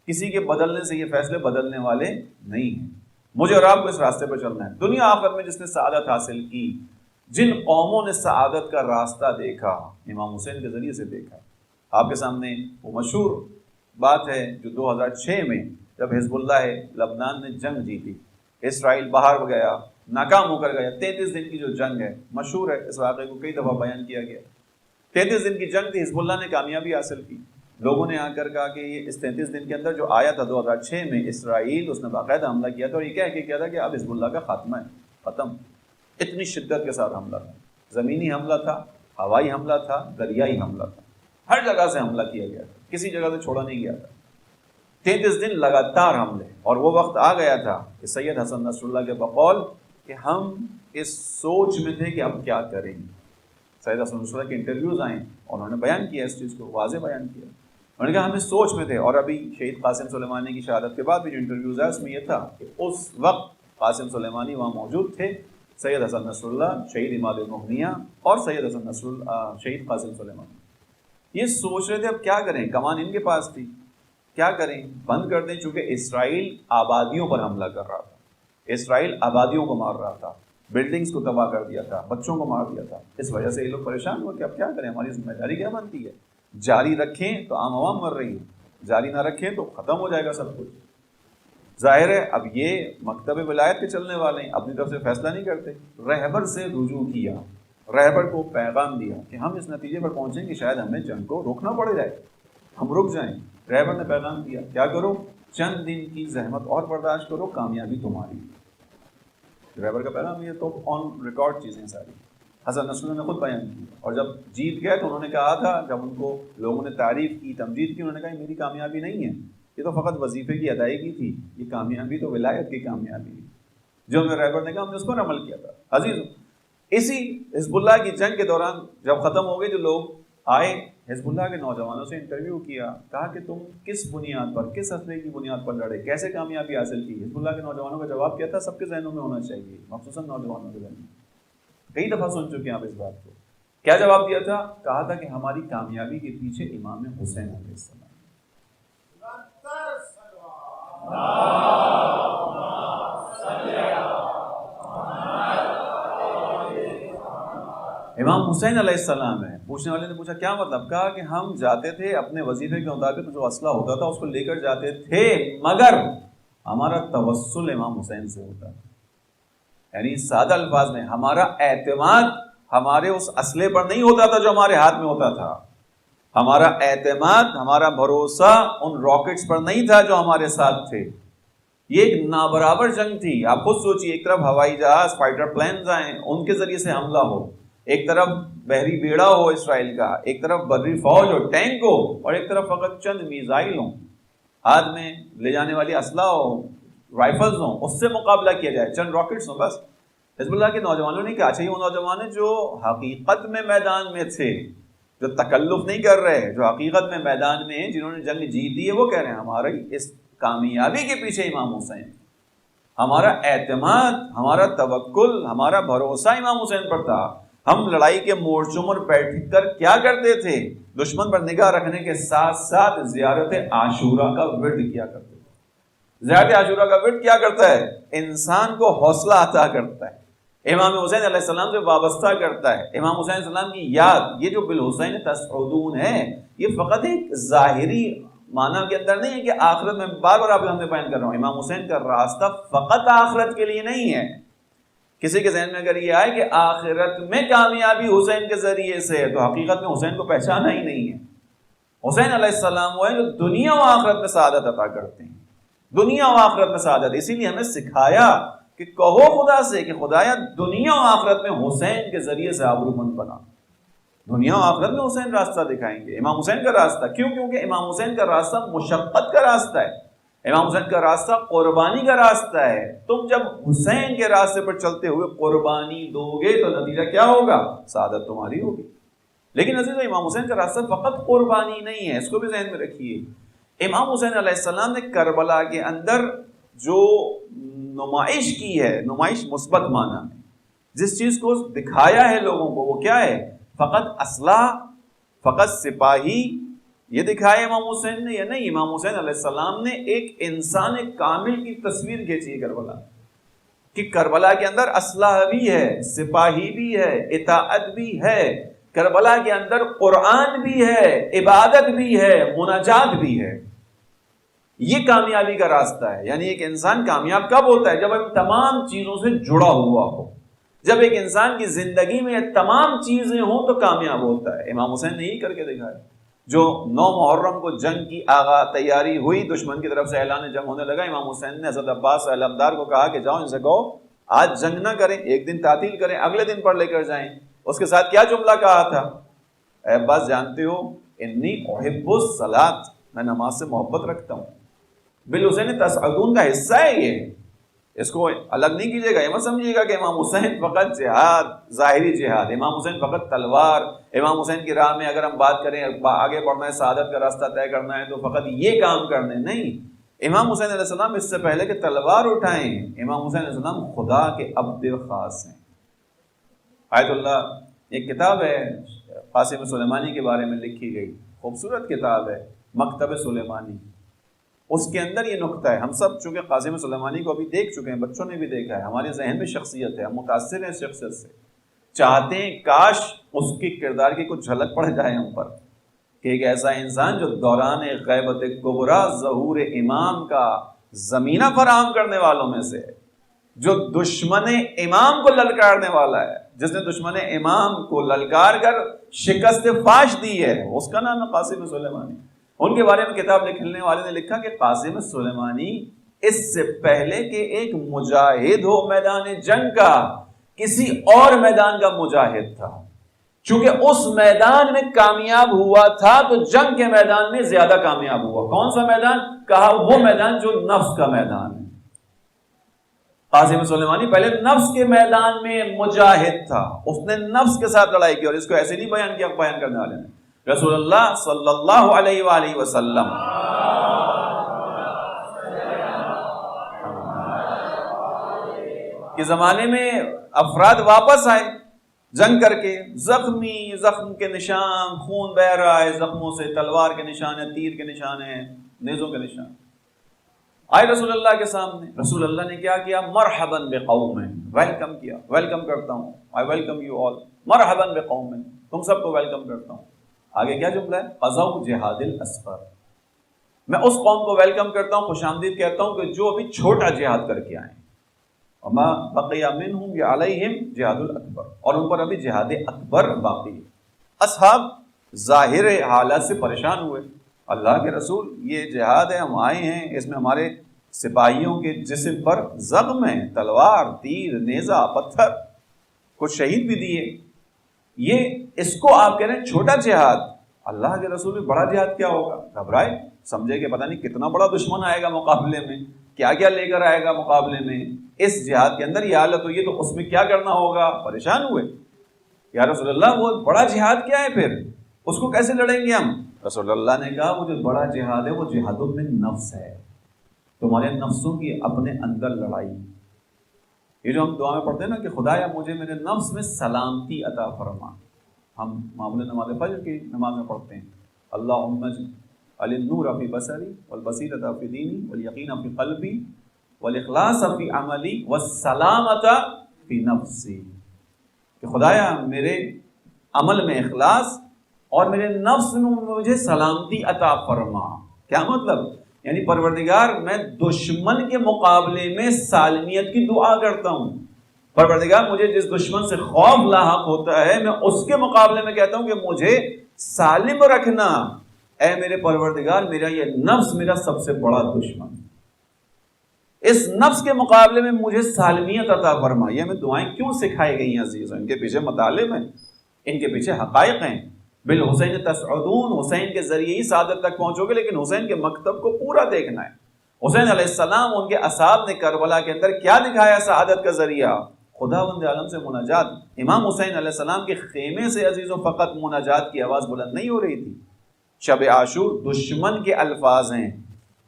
کسی کے بدلنے سے یہ فیصلے بدلنے والے نہیں ہیں۔ مجھے اور آپ کو اس راستے پر چلنا ہے۔ دنیا آخرت میں جس نے سعادت حاصل کی، جن قوموں نے سعادت کا راستہ دیکھا، امام حسین کے ذریعے سے دیکھا۔ آپ کے سامنے وہ مشہور بات ہے جو 2006 میں جب حزب اللہ لبنان نے جنگ جیتی، اسرائیل باہر گیا، ناکام ہو کر گیا، 33 دن کی جو جنگ ہے مشہور ہے، اس واقعے کو کئی دفعہ بیان کیا گیا۔ 33 دن کی جنگ تھی، حزب اللہ نے کامیابی حاصل کی۔ لوگوں نے آ کر کہا کہ یہ اس 33 دن کے اندر جو آیا تھا 2006 میں اسرائیل، اس نے باقاعدہ حملہ کیا تھا اور یہ کہہ کے کیا تھا کہ اب حزب اللہ کا خاتمہ ہے، ختم۔ اتنی شدت کے ساتھ حملہ تھا، زمینی حملہ تھا، ہوائی حملہ تھا، دریائی حملہ تھا، ہر جگہ سے حملہ کیا گیا تھا، کسی جگہ سے چھوڑا نہیں گیا تھا۔ 33 دن لگاتار حملے، اور وہ وقت آ گیا تھا کہ سید حسن نصر اللہ کے بقول کہ ہم اس سوچ میں تھے کہ اب کیا کریں گے۔ سید حسن نصر اللہ کے انٹرویوز آئیں اور انہوں نے بیان کیا، اس چیز کو واضح بیان کیا۔ انہوں نے کہا ہم اس سوچ میں تھے، اور ابھی شہید قاسم سلیمانی کی شہادت کے بعد بھی جو انٹرویوز ہے اس میں یہ تھا کہ اس وقت قاسم سلیمانی وہاں موجود تھے، سید حسن نصر اللہ، شہید اماد المغنیہ اور سید حسن نصر اللہ، شہید قاسم سلیمانی۔ یہ سوچ رہے تھے اب کیا کریں، کمان ان کے پاس تھی، کیا کریں، بند کر دیں، چونکہ اسرائیل آبادیوں پر حملہ کر رہا تھا، اسرائیل آبادیوں کو مار رہا تھا، بلڈنگز کو تباہ کر دیا تھا، بچوں کو مار دیا تھا۔ اس وجہ سے یہ لوگ پریشان ہوئے کہ اب کیا کریں، ہماری ذمہ داری کیا بنتی ہے، جاری رکھیں تو عام عوام مر رہی ہے، جاری نہ رکھیں تو ختم ہو جائے گا سب کچھ۔ ظاہر ہے اب یہ مکتب ولایت کے چلنے والے ہیں، اپنی طرف سے فیصلہ نہیں کرتے، رہبر سے رجوع کیا، رہبر کو پیغام دیا کہ ہم اس نتیجے پر پہنچیں کہ شاید ہمیں جنگ کو روکنا پڑ جائے، ہم رک جائیں۔ رہبر نے پیغام دیا کیا کرو، چند دن کی زحمت اور برداشت کرو، کامیابی تمہاری۔ رہبر کا پیغام یہ تو آن ریکارڈ چیزیں ساری حسن نصر اللہ نے خود بیان کی، اور جب جیت گئے تو انہوں نے کہا تھا، جب ان کو لوگوں نے تعریف کی، تمجید کی، انہوں نے کہا یہ میری کامیابی نہیں ہے، یہ تو فقط وظیفے کی ادائیگی تھی، یہ کامیابی تو ولایت کی کامیابی ہے۔ جو ہمیں رہبر نے کہا ہم نے اس پر عمل کیا تھا۔ عزیز، اسی حزب اللہ کی جنگ کے دوران جب ختم ہو گئی تو لوگ آئے، حزب اللہ کے نوجوانوں سے انٹرویو کیا، کہا کہ تم کس بنیاد پر، کس اسلحے کی بنیاد پر لڑے، کیسے کامیابی حاصل کی؟ حزب اللہ کے نوجوانوں کا جواب کیا تھا؟ سب کے ذہنوں میں ہونا چاہیے، مخصوصاً نوجوانوں کے ذہن میں، کئی دفعہ سن چکے ہیں آپ اس بات کو۔ کیا جواب دیا تھا؟ کہا تھا کہ ہماری کامیابی کے پیچھے امام حسین علیہ السلام۔ امام حسین علیہ السلام ہے۔ پوچھنے والے نے پوچھا کیا مطلب؟ کہا کہ ہم جاتے تھے اپنے وظیفے کے مطابق، جو اسلحہ ہوتا تھا اس کو لے کر جاتے تھے، مگر ہمارا توسل امام حسین سے ہوتا تھا۔ یعنی سادہ الفاظ میں ہمارا اعتماد ہمارے اس اسلحے پر نہیں ہوتا تھا جو ہمارے ہاتھ میں ہوتا تھا، ہمارا اعتماد، ہمارا بھروسہ ان راکٹس پر نہیں تھا جو ہمارے ساتھ تھے۔ یہ ایک نابرابر جنگ تھی۔ آپ خود سوچیے، ایک طرف ہوائی جہاز، فائٹر پلینز آئیں، ان کے ذریعے سے حملہ ہو، ایک طرف بحری بیڑا ہو اسرائیل کا، ایک طرف بری فوج ہو، ٹینک ہو، اور ایک طرف فقط چند میزائل ہوں، ہاتھ میں لے جانے والی اسلحہ ہو، رائفلز ہوں، اس سے مقابلہ کیا جائے، چند راکٹس ہوں بس۔ حزب اللہ کے نوجوانوں نے کہا، چاہیے وہ نوجوان ہیں جو حقیقت میں میدان میں تھے، جو تکلف نہیں کر رہے، جو حقیقت میں میدان میں ہیں، جنہوں نے جنگ جیتی ہے، وہ کہہ رہے ہیں ہماری اس کامیابی کے پیچھے امام حسین، ہمارا اعتماد، ہمارا توکل، ہمارا بھروسہ امام حسین پر تھا۔ ہم لڑائی کے مورچوں پر بیٹھ کر کیا کرتے تھے؟ دشمن پر نگاہ رکھنے کے ساتھ ساتھ زیارت عاشورہ کا ورد کیا کرتے تھے۔ زیارت عاشورہ کا ورد کیا کرتا ہے؟ انسان کو حوصلہ عطا کرتا ہے، امام حسین علیہ السلام سے وابستہ کرتا ہے، امام حسین علیہ السلام کی یاد۔ یہ جو بالحسین تسعدون ہے، یہ فقط ایک ظاہری معنی کے اندر نہیں ہے کہ آخرت میں، بار بار آپ کے سامنے بیان کر رہا ہوں، امام حسین کا راستہ فقط آخرت کے لیے نہیں ہے۔ کسی کے ذہن میں اگر یہ آئے کہ آخرت میں کامیابی حسین کے ذریعے سے ہے، تو حقیقت میں حسین کو پہچانا ہی نہیں ہے۔ حسین علیہ السلام وہ ہیں جو دنیا و آخرت میں سعادت عطا کرتے ہیں، دنیا و آخرت میں سعادت۔ اسی لیے ہمیں سکھایا کہ کہو خدا سے کہ خدایا دنیا و آخرت میں حسین کے ذریعے سے آبرومند بنا۔ دنیا و آخرت میں حسین راستہ دکھائیں گے، امام حسین کا راستہ۔ کیوں؟ کیونکہ امام حسین کا راستہ مشقت کا راستہ ہے، امام حسین کا راستہ قربانی کا راستہ ہے۔ تم جب حسین کے راستے پر چلتے ہوئے قربانی دو گے تو نتیجہ کیا ہوگا؟ سعادت تمہاری ہوگی۔ لیکن عزیزو، امام حسین کا راستہ فقط قربانی نہیں ہے، اس کو بھی ذہن میں رکھیے۔ امام حسین علیہ السلام نے کربلا کے اندر جو نمائش کی ہے، نمائش مثبت معنی میں، جس چیز کو دکھایا ہے لوگوں کو، وہ کیا ہے؟ فقط اسلحہ، فقط سپاہی، یہ دکھایا امام حسین نے یا نہیں؟ امام حسین علیہ السلام نے ایک انسان کامل کی تصویر کھینچی ہے کربلا کہ کربلا کے اندر اسلحہ بھی ہے، سپاہی بھی ہے، اطاعت بھی ہے، کربلا کے اندر قرآن بھی ہے، عبادت بھی ہے، مناجات بھی ہے۔ یہ کامیابی کا راستہ ہے۔ یعنی ایک انسان کامیاب کب ہوتا ہے؟ جب ان تمام چیزوں سے جڑا ہوا ہو، جب ایک انسان کی زندگی میں تمام چیزیں ہوں تو کامیاب ہوتا ہے۔ امام حسین نے یہی کر کے دکھایا۔ جو 9 محرم کو جنگ کی تیاری ہوئی، دشمن کی طرف سے اعلان جنگ ہونے لگا، امام حسین نے حضرت عباس علمدار کو کہا کہ جاؤ ان سے کہو آج جنگ نہ کریں، ایک دن تعطیل کریں، اگلے دن پر لے کر جائیں۔ اس کے ساتھ کیا جملہ کہا تھا؟ اے عباس جانتے ہو انی احب الصلاۃ، میں نماز سے محبت رکھتا ہوں۔ بالحسین تسعدون کا حصہ ہے یہ، اس کو الگ نہیں کیجیے گا۔ یہ مت سمجھیے گا کہ امام حسین فقط جہاد، ظاہری جہاد، امام حسین فقط تلوار، امام حسین کی راہ میں اگر ہم بات کریں آگے بڑھنا ہے، سعادت کا راستہ طے کرنا ہے تو فقط یہ کام کرنے نہیں۔ امام حسین علیہ السلام اس سے پہلے کہ تلوار اٹھائیں، امام حسین علیہ السلام خدا کے عبد خاص ہیں۔ آیت اللہ ایک کتاب ہے قاسم سلیمانی کے بارے میں لکھی گئی، خوبصورت کتاب ہے مکتب سلیمانی۔ اس کے اندر یہ نقطہ ہے، ہم سب چونکہ قاسم سلیمانی کو ابھی دیکھ چکے ہیں، بچوں نے بھی دیکھا ہے، ہمارے ذہن میں شخصیت ہے، ہم متاثر ہیں اس شخصیت سے، چاہتے ہیں کاش اس کی کردار کی کچھ جھلک پڑ جائے ہم پر، کہ ایک ایسا انسان جو دوران غیبت کبریٰ ظہور امام کا زمینہ فراہم کرنے والوں میں سے ہے، جو دشمن امام کو للکارنے والا ہے، جس نے دشمن امام کو للکار کر شکست فاش دی ہے، اس کا نام ہے قاسم سلیمانی۔ ان کے بارے میں کتاب لکھنے والے نے لکھا کہ قاسم سلیمانی اس سے پہلے کہ ایک مجاہد ہو میدان جنگ کا، کسی اور میدان کا مجاہد تھا۔ چونکہ اس میدان میں کامیاب ہوا تھا تو جنگ کے میدان میں زیادہ کامیاب ہوا۔ کون سا میدان؟ کہا وہ میدان جو نفس کا میدان ہے۔ قاسم سلیمانی پہلے نفس کے میدان میں مجاہد تھا، اس نے نفس کے ساتھ لڑائی کی، اور اس کو ایسے نہیں بیان کیا بیان کرنے والے نے، رسول اللہ صلی اللہ علیہ وآلہ وسلم کے زمانے میں افراد واپس آئے جنگ کر کے، زخمی، زخم کے نشان، خون بہ رہا ہے زخموں سے، تلوار کے نشان ہیں، تیر کے نشان ہیں، نیزوں کے نشان، آئے رسول اللہ کے سامنے۔ رسول اللہ نے کیا کیا؟ مرحبا بقوم، ویلکم کیا، ویلکم کرتا ہوں، آئی ویلکم یو آل، مرحبا بقوم، تم سب کو ویلکم کرتا ہوں۔ آگے کیا جملہ ہے؟ قضوا جہاد الاصغر، میں اس قوم کو ویلکم کرتا ہوں، خوش آمدید کہتا ہوں کہ جو ابھی چھوٹا جہاد کر کے آئے، وما بقی منہم علیہم جہاد الاکبر، اور ان پر ابھی جہاد اکبر باقی ہے۔ اصحاب ظاہر حالات سے پریشان ہوئے، اللہ کے رسول یہ جہاد ہے، ہم آئے ہیں، اس میں ہمارے سپاہیوں کے جسم پر زخم ہیں، تلوار، تیر، نیزہ، پتھر، کچھ شہید بھی دیے، یہ اس کو آپ کہہ رہے ہیں چھوٹا جہاد۔ اللہ کے رسول بڑا جہاد کیا ہوگا؟ گھبرائے، سمجھے کہ پتہ نہیں کتنا بڑا دشمن آئے گا مقابلے میں، کیا کیا لے کر آئے گا مقابلے میں، اس جہاد کے اندر یہ حالت ہوئی ہے تو اس میں کیا کرنا ہوگا؟ پریشان ہوئے، یا رسول اللہ وہ بڑا جہاد کیا ہے، پھر اس کو کیسے لڑیں گے ہم؟ رسول اللہ نے کہا وہ جو بڑا جہاد ہے وہ جہاد من نفس ہے، تمہارے نفسوں کی اپنے اندر لڑائی، یہ جو ہم دعا میں پڑھتے ہیں نا کہ خدایا مجھے میرے نفس میں سلامتی عطا فرما، ہم معمولی نماز فجر کی نماز میں پڑھتے ہیں اللہم اجعل النور فی بصری والبصیرۃ فی دینی والیقین فی قلبی والاخلاص فی عملی والسلامۃ فی نفسی، کہ خدایا میرے عمل میں اخلاص اور میرے نفس میں مجھے سلامتی عطا فرما۔ کیا مطلب؟ یعنی پروردگار میں دشمن کے مقابلے میں سالمیت کی دعا کرتا ہوں، پروردگار مجھے جس دشمن سے خوف لاحق ہوتا ہے میں اس کے مقابلے میں کہتا ہوں کہ مجھے سالم رکھنا، اے میرے پروردگار میرا یہ نفس میرا سب سے بڑا دشمن، اس نفس کے مقابلے میں مجھے سالمیت عطا فرما۔ یہ ہمیں دعائیں کیوں سکھائی گئی ہیں عزیزوں؟ ان کے پیچھے مطالب ہیں، ان کے پیچھے حقائق ہیں۔ بالحسین تسعدون، حسین کے ذریعے ہی سعادت تک پہنچو گے، لیکن حسین کے مکتب کو پورا دیکھنا ہے۔ حسین علیہ السلام ان کے اصحاب نے کربلا کے اندر کیا دکھایا سعادت کا ذریعہ؟ خداوند عالم سے مناجات۔ امام حسین علیہ السلام کے خیمے سے عزیزوں فقط مناجات کی آواز بلند نہیں ہو رہی تھی۔ شب عاشور دشمن کے الفاظ ہیں،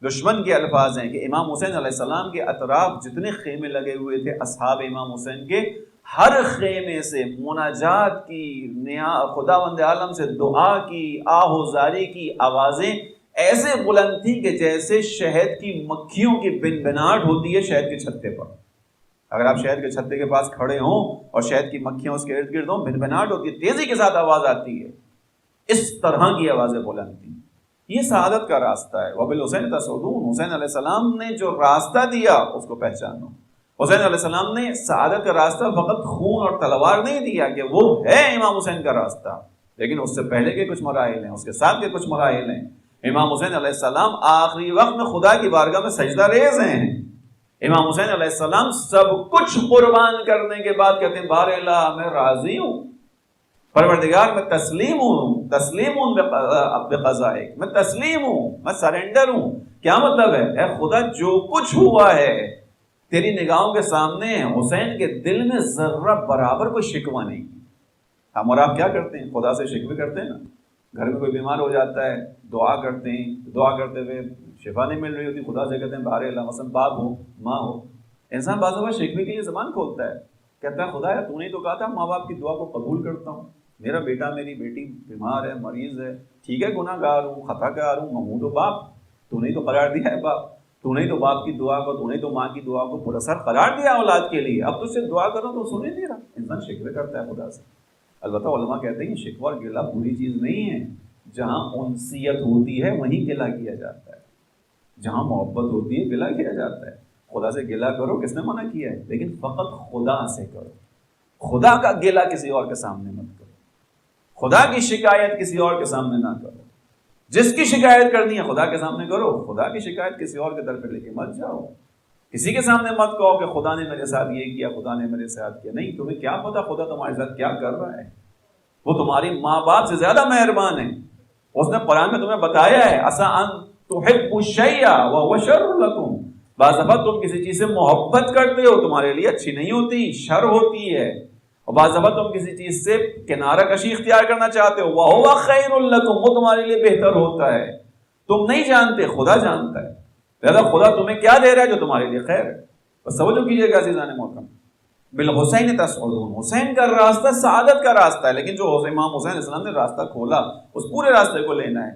دشمن کے الفاظ ہیں کہ امام حسین علیہ السلام کے اطراف جتنے خیمے لگے ہوئے تھے اصحاب امام حسین کے، ہر خیمے سے مناجات کی، خداوند عالم سے دعا کی، آہوزاری کی آوازیں ایسے بلند تھی کہ جیسے شہد کی مکھیوں کی بنبناہٹ ہوتی ہے شہد کے چھتے پر۔ اگر آپ شہد کے چھتے کے پاس کھڑے ہوں اور شہد کی مکھیاں اس کے ارد گرد ہوں، بنبناہٹ ہوتی ہے، تیزی کے ساتھ آواز آتی ہے، اس طرح کی آوازیں بلند تھیں۔ یہ سعادت کا راستہ ہے۔ وبالحسین تسعدون، حسین علیہ السلام نے جو راستہ دیا اس کو پہچانو۔ حسین علیہ السلام نے سعادت کا راستہ فقط خون اور تلوار نہیں دیا کہ وہ ہے امام حسین کا راستہ، لیکن اس سے پہلے کے کچھ مراحل ہیں، اس کے ساتھ کے کچھ مراحل ہیں۔ امام حسین علیہ السلام آخری وقت میں خدا کی بارگاہ میں سجدہ ریز ہیں۔ امام حسین علیہ السلام سب کچھ قربان کرنے کے بعد کہتے ہیں بار الہ میں راضی ہوں، پروردگار میں تسلیم ہوں، تسلیم ہوں بقضائک، میں تسلیم ہوں، میں سرنڈر ہوں۔ کیا مطلب ہے؟ اے خدا جو کچھ ہوا ہے تیری نگاہوں کے سامنے ہے۔ حسین کے دل میں ذرہ برابر کوئی شکوہ نہیں۔ ہم اور آپ کیا کرتے ہیں؟ خدا سے شکوے کرتے ہیں نا، گھر میں کوئی بیمار ہو جاتا ہے دعا کرتے ہیں، دعا کرتے ہوئے شفا نہیں مل رہی ہوتی، خدا سے کہتے ہیں بہار اللہ، مثلا باپ ہو ماں ہو، انسان بعض دفعہ شکوے کے لیے زبان کھولتا ہے، کہتا ہے خدا تو نے تو کہا تھا ماں باپ کی دعا کو قبول کرتا ہوں، میرا بیٹا میری بیٹی بیمار ہے، مریض ہے، ٹھیک ہے گناہ گار ہوں، خطا کار ہوں، میں ہوں تو باپ، تو نے تو قرار دیا ہے باپ، تو نے تو باپ کی دعا کو، تو نے تو ماں کی دعا کو پرسر قرار دیا اولاد کے لیے، اب تجھ سے دعا کرو تو سن ہی نہیں رہا۔ انسان شکوے کرتا ہے خدا سے۔ البتہ علماء کہتے ہیں شکوہ اور گلہ بری چیز نہیں ہے، جہاں انسیت ہوتی ہے وہیں گلہ کیا جاتا ہے، جہاں محبت ہوتی ہے گلہ کیا جاتا ہے۔ خدا سے گلہ کرو، کس نے منع کیا ہے؟ لیکن فقط خدا سے کرو، خدا کا گلہ کسی اور کے سامنے مت کرو، خدا کی شکایت کسی اور کے سامنے نہ کرو۔ جس کی شکایت کرنی ہے خدا کے سامنے کرو، خدا کی شکایت کسی اور کے در پہ لے کے مت جاؤ۔ کسی کے سامنے مت کہو کہ خدا نے میرے ساتھ یہ کیا، خدا نے میرے ساتھ کیا۔ نہیں، تمہیں کیا پتا خدا تمہارے ساتھ کیا کر رہا ہے؟ وہ تمہاری ماں باپ سے زیادہ مہربان ہے۔ اس نے قرآن میں تمہیں بتایا ہے عسیٰ ان تحبوا الشیء وہو شر لکم، بعض دفعہ تم کسی چیز سے محبت کرتے ہو تمہارے لیے اچھی نہیں ہوتی، شر ہوتی ہے، اور بعض دفعہ تم کسی چیز سے کنارہ کشی اختیار کرنا چاہتے ہو، وہو خیر لکم، وہ تمہارے لیے بہتر ہوتا ہے، تم نہیں جانتے، خدا جانتا ہے۔ لہذا خدا تمہیں کیا دے رہا ہے جو تمہارے لیے خیر ہے، بس توجہ کیجیے گا عزیزان محترم۔ بالحسین تسعدون، حسین کا راستہ سعادت کا راستہ ہے، لیکن جو امام حسین علیہ السلام نے راستہ کھولا اس پورے راستے کو لینا ہے۔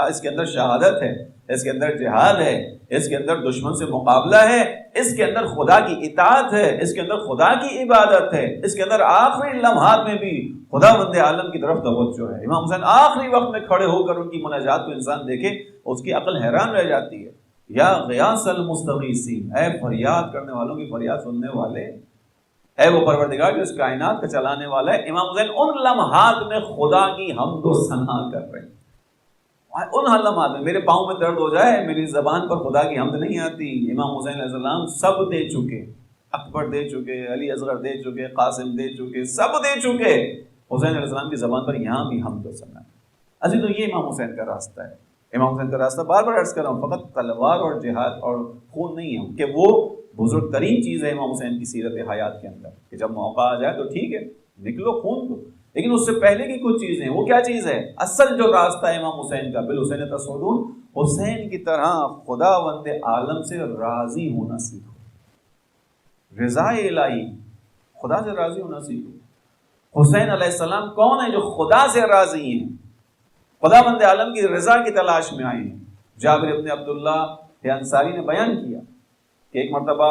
اس کے اندر شہادت ہے، اس کے اندر جہاد ہے، اس کے اندر دشمن سے مقابلہ ہے، اس کے اندر خدا کی اطاعت ہے، اس کے اندر خدا کی عبادت ہے، اس کے اندر آخری لمحات میں بھی خدا بند عالم کی طرف توجہ ہے۔ امام حسین آخری وقت میں کھڑے ہو کر ان کی مناجات کو انسان دیکھے اس کی عقل حیران رہ جاتی ہے۔ یا غیاث المستغیثین، اے فریاد کرنے والوں کی فریاد سننے والے، اے وہ پروردگار جو اس کائنات کا چلانے والا ہے۔ امام حسین ان لمحات میں خدا کی حمد و ثنا کر رہے ہیں، ان لمحات میں میرے پاؤں میں درد ہو جائے، میری زبان پر خدا کی حمد نہیں آتی۔ امام حسین علیہ السلام سب دے چکے، اکبر دے چکے، علی اصغر دے چکے، قاسم دے چکے، سب دے چکے، حسین علیہ السلام کی زبان پر یہاں بھی حمد و ثنا ہے۔ عزیز تو یہ امام حسین کا راستہ ہے۔ امام حسین کا راستہ بار بار عرض کر رہا ہوں، فقط تلوار اور جہاد اور خون نہیں ہے، کہ وہ بزرگ ترین چیز ہے امام حسین کی سیرت حیات کے اندر، کہ جب موقع آ جائے تو ٹھیک ہے نکلو خون دو، لیکن اس سے پہلے کی کچھ چیزیں ہیں۔ وہ کیا چیز ہے؟ اصل جو راستہ ہے امام حسین کا، بالحسین تسعدون، حسین کی طرح خدا بند عالم سے راضی ہونا سیکھو۔ رضا الہی، خدا سے راضی ہونا سیکھو۔ حسین علیہ السلام کون ہے جو خدا سے راضی ہیں، خدا بند عالم کی رضا کی تلاش میں آئے ہیں۔ جابر ابن عبداللہ انصاری نے بیان کیا کہ ایک مرتبہ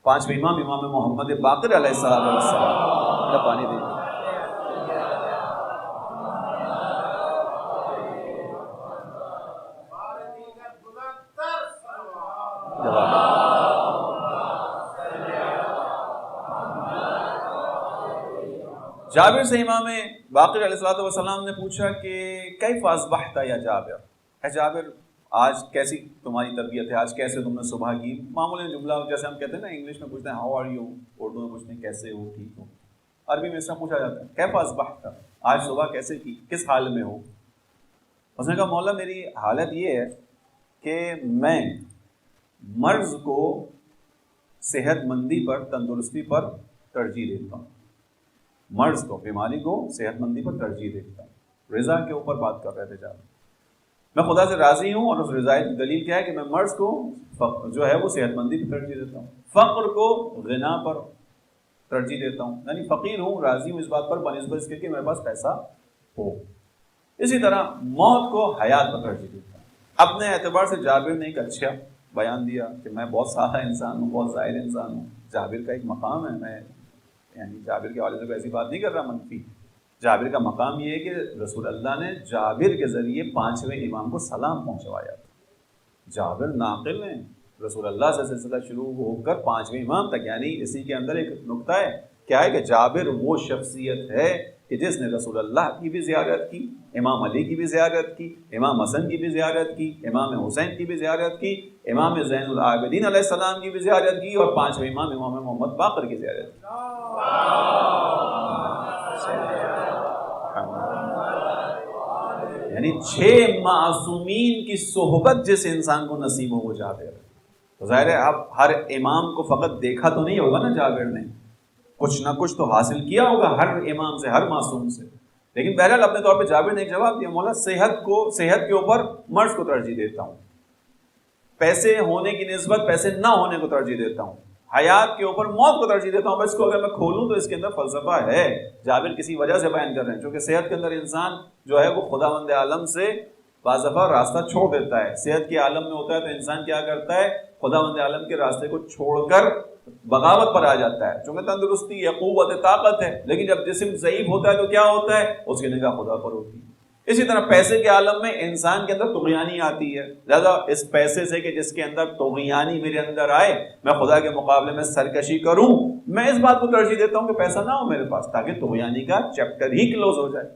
پانچویں امام محمد باقر علیہ السلام پانی دے جابر سے امام باقر علیہ السلام نے پوچھا کہ کیف اصبحت یا جابر، اے جابر آج کیسی تمہاری تربیت ہے، آج کیسے تم نے صبح کی؟ معمولی جملہ جیسے ہم کہتے ہیں نا، انگلش میں پوچھتے ہیں ہاؤ آر یو، اردو میں پوچھتے ہیں کیسے ہو، ٹھیک ہو، عربی میں اس طرح پوچھا جاتا ہے کیف اصبحت، آج صبح کیسے کی، کس حال میں ہو؟ اس نے کہا مولا میری حالت یہ ہے کہ میں مرض کو صحت مندی پر، تندرستی پر ترجیح دیتا ہوں، مرض کو، بیماری کو صحت مندی پر ترجیح دیتا ہوں۔ رضا کے اوپر بات کر رہے تھے جابر، میں خدا سے راضی ہوں، اور اس رضا کی دلیل کیا ہے کہ میں مرض کو جو ہے وہ صحت مندی پر ترجیح دیتا ہوں، فقر کو غنا پر ترجیح دیتا ہوں، یعنی فقیر ہوں، راضی ہوں اس بات پر بنسبت اس کے کہ میرے پاس پیسہ ہو۔ اسی طرح موت کو حیات پر ترجیح دیتا ہوں۔ اپنے اعتبار سے جابر نے ایک اچھا بیان دیا کہ میں بہت سادہ انسان ہوں، بہت زاہد انسان ہوں، جابر کا ایک مقام ہے، میں یعنی جابر کے والد سے ایسی بات نہیں کر رہا منفی، جابر کا مقام یہ ہے کہ رسول اللہ نے جابر کے ذریعے پانچویں امام کو سلام پہنچوایا تھا۔ جابر ناقل ہیں رسول اللہ سے سلسلہ شروع ہو کر پانچویں امام تک، یعنی اسی کے اندر ایک نقطہ ہے، کیا ہے کہ جابر وہ شخصیت ہے کہ جس نے رسول اللہ کی بھی زیارت کی، امام علی کی بھی زیارت کی، امام حسن کی بھی زیارت کی، امام حسین کی بھی زیارت کی، امام زین العابدین علیہ السلام کی بھی زیارت کی، اور پانچویں امام محمد باقر کی زیارت کی۔ یعنی 6 معصومین کی صحبت جس انسان کو نصیب ہو وہ جابر ہے۔ تو ظاہر ہے اب ہر امام کو فقط دیکھا تو نہیں ہوگا نا جابر نے، کچھ نہ کچھ تو حاصل کیا ہوگا ہر امام سے، ہر معصوم سے، لیکن بہرحال اپنے طور پہ جابر نے ایک جواب دیا، مولا صحت کے اوپر مرض کو ترجیح دیتا ہوں، پیسے ہونے کی نسبت پیسے نہ ہونے کو ترجیح دیتا ہوں، حیات کے اوپر موت کو ترجیح دیتا ہوں۔ بس اس کو اگر میں کھولوں تو اس کے اندر فلسفہ ہے، جابر کسی وجہ سے بیان کر رہے ہیں، چونکہ صحت کے اندر انسان جو ہے وہ خداوند عالم سے بعض دفعہ راستہ چھوڑ دیتا ہے، صحت کے عالم میں ہوتا ہے تو انسان کیا کرتا ہے، خداوند عالم کے راستے کو چھوڑ کر بغاوت پر آ جاتا ہے، چونکہ تندرستی یا قوت طاقت ہے، لیکن جب جسم ضعیف ہوتا ہے تو کیا ہوتا ہے، اس کی نگاہ خدا پر ہوتی ہے۔ اسی طرح پیسے کے عالم میں انسان کے اندر طغیانی آتی ہے، لہذا اس پیسے سے کہ جس کے اندر طغیانی میرے اندر آئے، میں خدا کے مقابلے میں سرکشی کروں، میں اس بات کو ترجیح دیتا ہوں کہ پیسہ نہ ہو میرے پاس، تاکہ طغیانی کا چیپٹر ہی کلوز ہو جائے،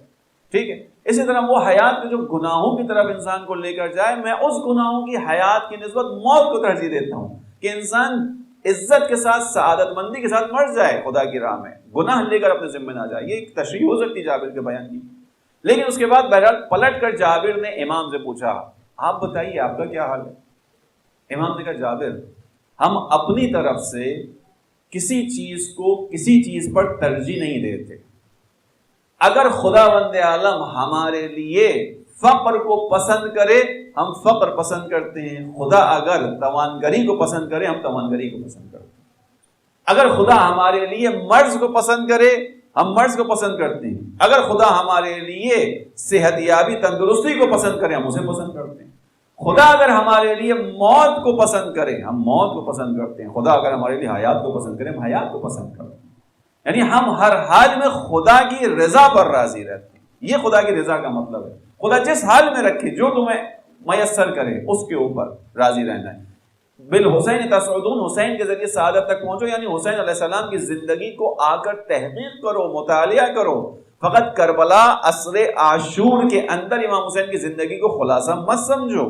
ٹھیک ہے۔ اسی طرح وہ حیات کے جو گناہوں کی طرف انسان کو لے کر جائے، میں اس گناہوں کی حیات کی نسبت موت کو ترجیح دیتا ہوں کہ انسان عزت کے ساتھ، سعادت مندی کے ساتھ مر جائے خدا کی راہ میں، گناہ لے کر اپنے ذمہ نہ جائے۔ یہ ایک تشریح ہو سکتی جابر کے بیان کی، لیکن اس کے بعد بہرحال پلٹ کر جابر نے امام سے پوچھا، آپ بتائیے آپ کا کیا حال ہے؟ امام نے کہا جابر، ہم اپنی طرف سے کسی چیز کو کسی چیز پر ترجیح نہیں دیتے، اگر خداوند عالم ہمارے لیے فقر کو پسند کرے ہم فقر پسند کرتے ہیں، خدا اگر توانگری کو پسند کرے ہم توانگری کو پسند کرتے ہیں، اگر خدا ہمارے لیے مرض کو پسند کرے ہم مرض کو پسند کرتے ہیں، اگر خدا ہمارے لیے صحت یابی تندرستی کو پسند کرے ہم اسے پسند کرتے ہیں، خدا اگر ہمارے لیے موت کو پسند کرے ہم موت کو پسند کرتے ہیں، خدا اگر ہمارے لیے حیات کو پسند کرے ہم حیات کو پسند کرتے ہیں۔ یعنی ہم ہر حال میں خدا کی رضا پر راضی رہتے ہیں، یہ خدا کی رضا کا مطلب ہے۔ خدا جس حال میں رکھے، جو تمہیں میسر کرے اس کے اوپر راضی رہنا ہے۔ بالحسین تسعدون، حسین کے ذریعے سعادت تک پہنچو، یعنی حسین علیہ السلام کی زندگی کو آ کر تحقیق کرو، مطالعہ کرو۔ فقط کربلا عصر عاشور کے اندر امام حسین کی زندگی کو خلاصہ مت سمجھو،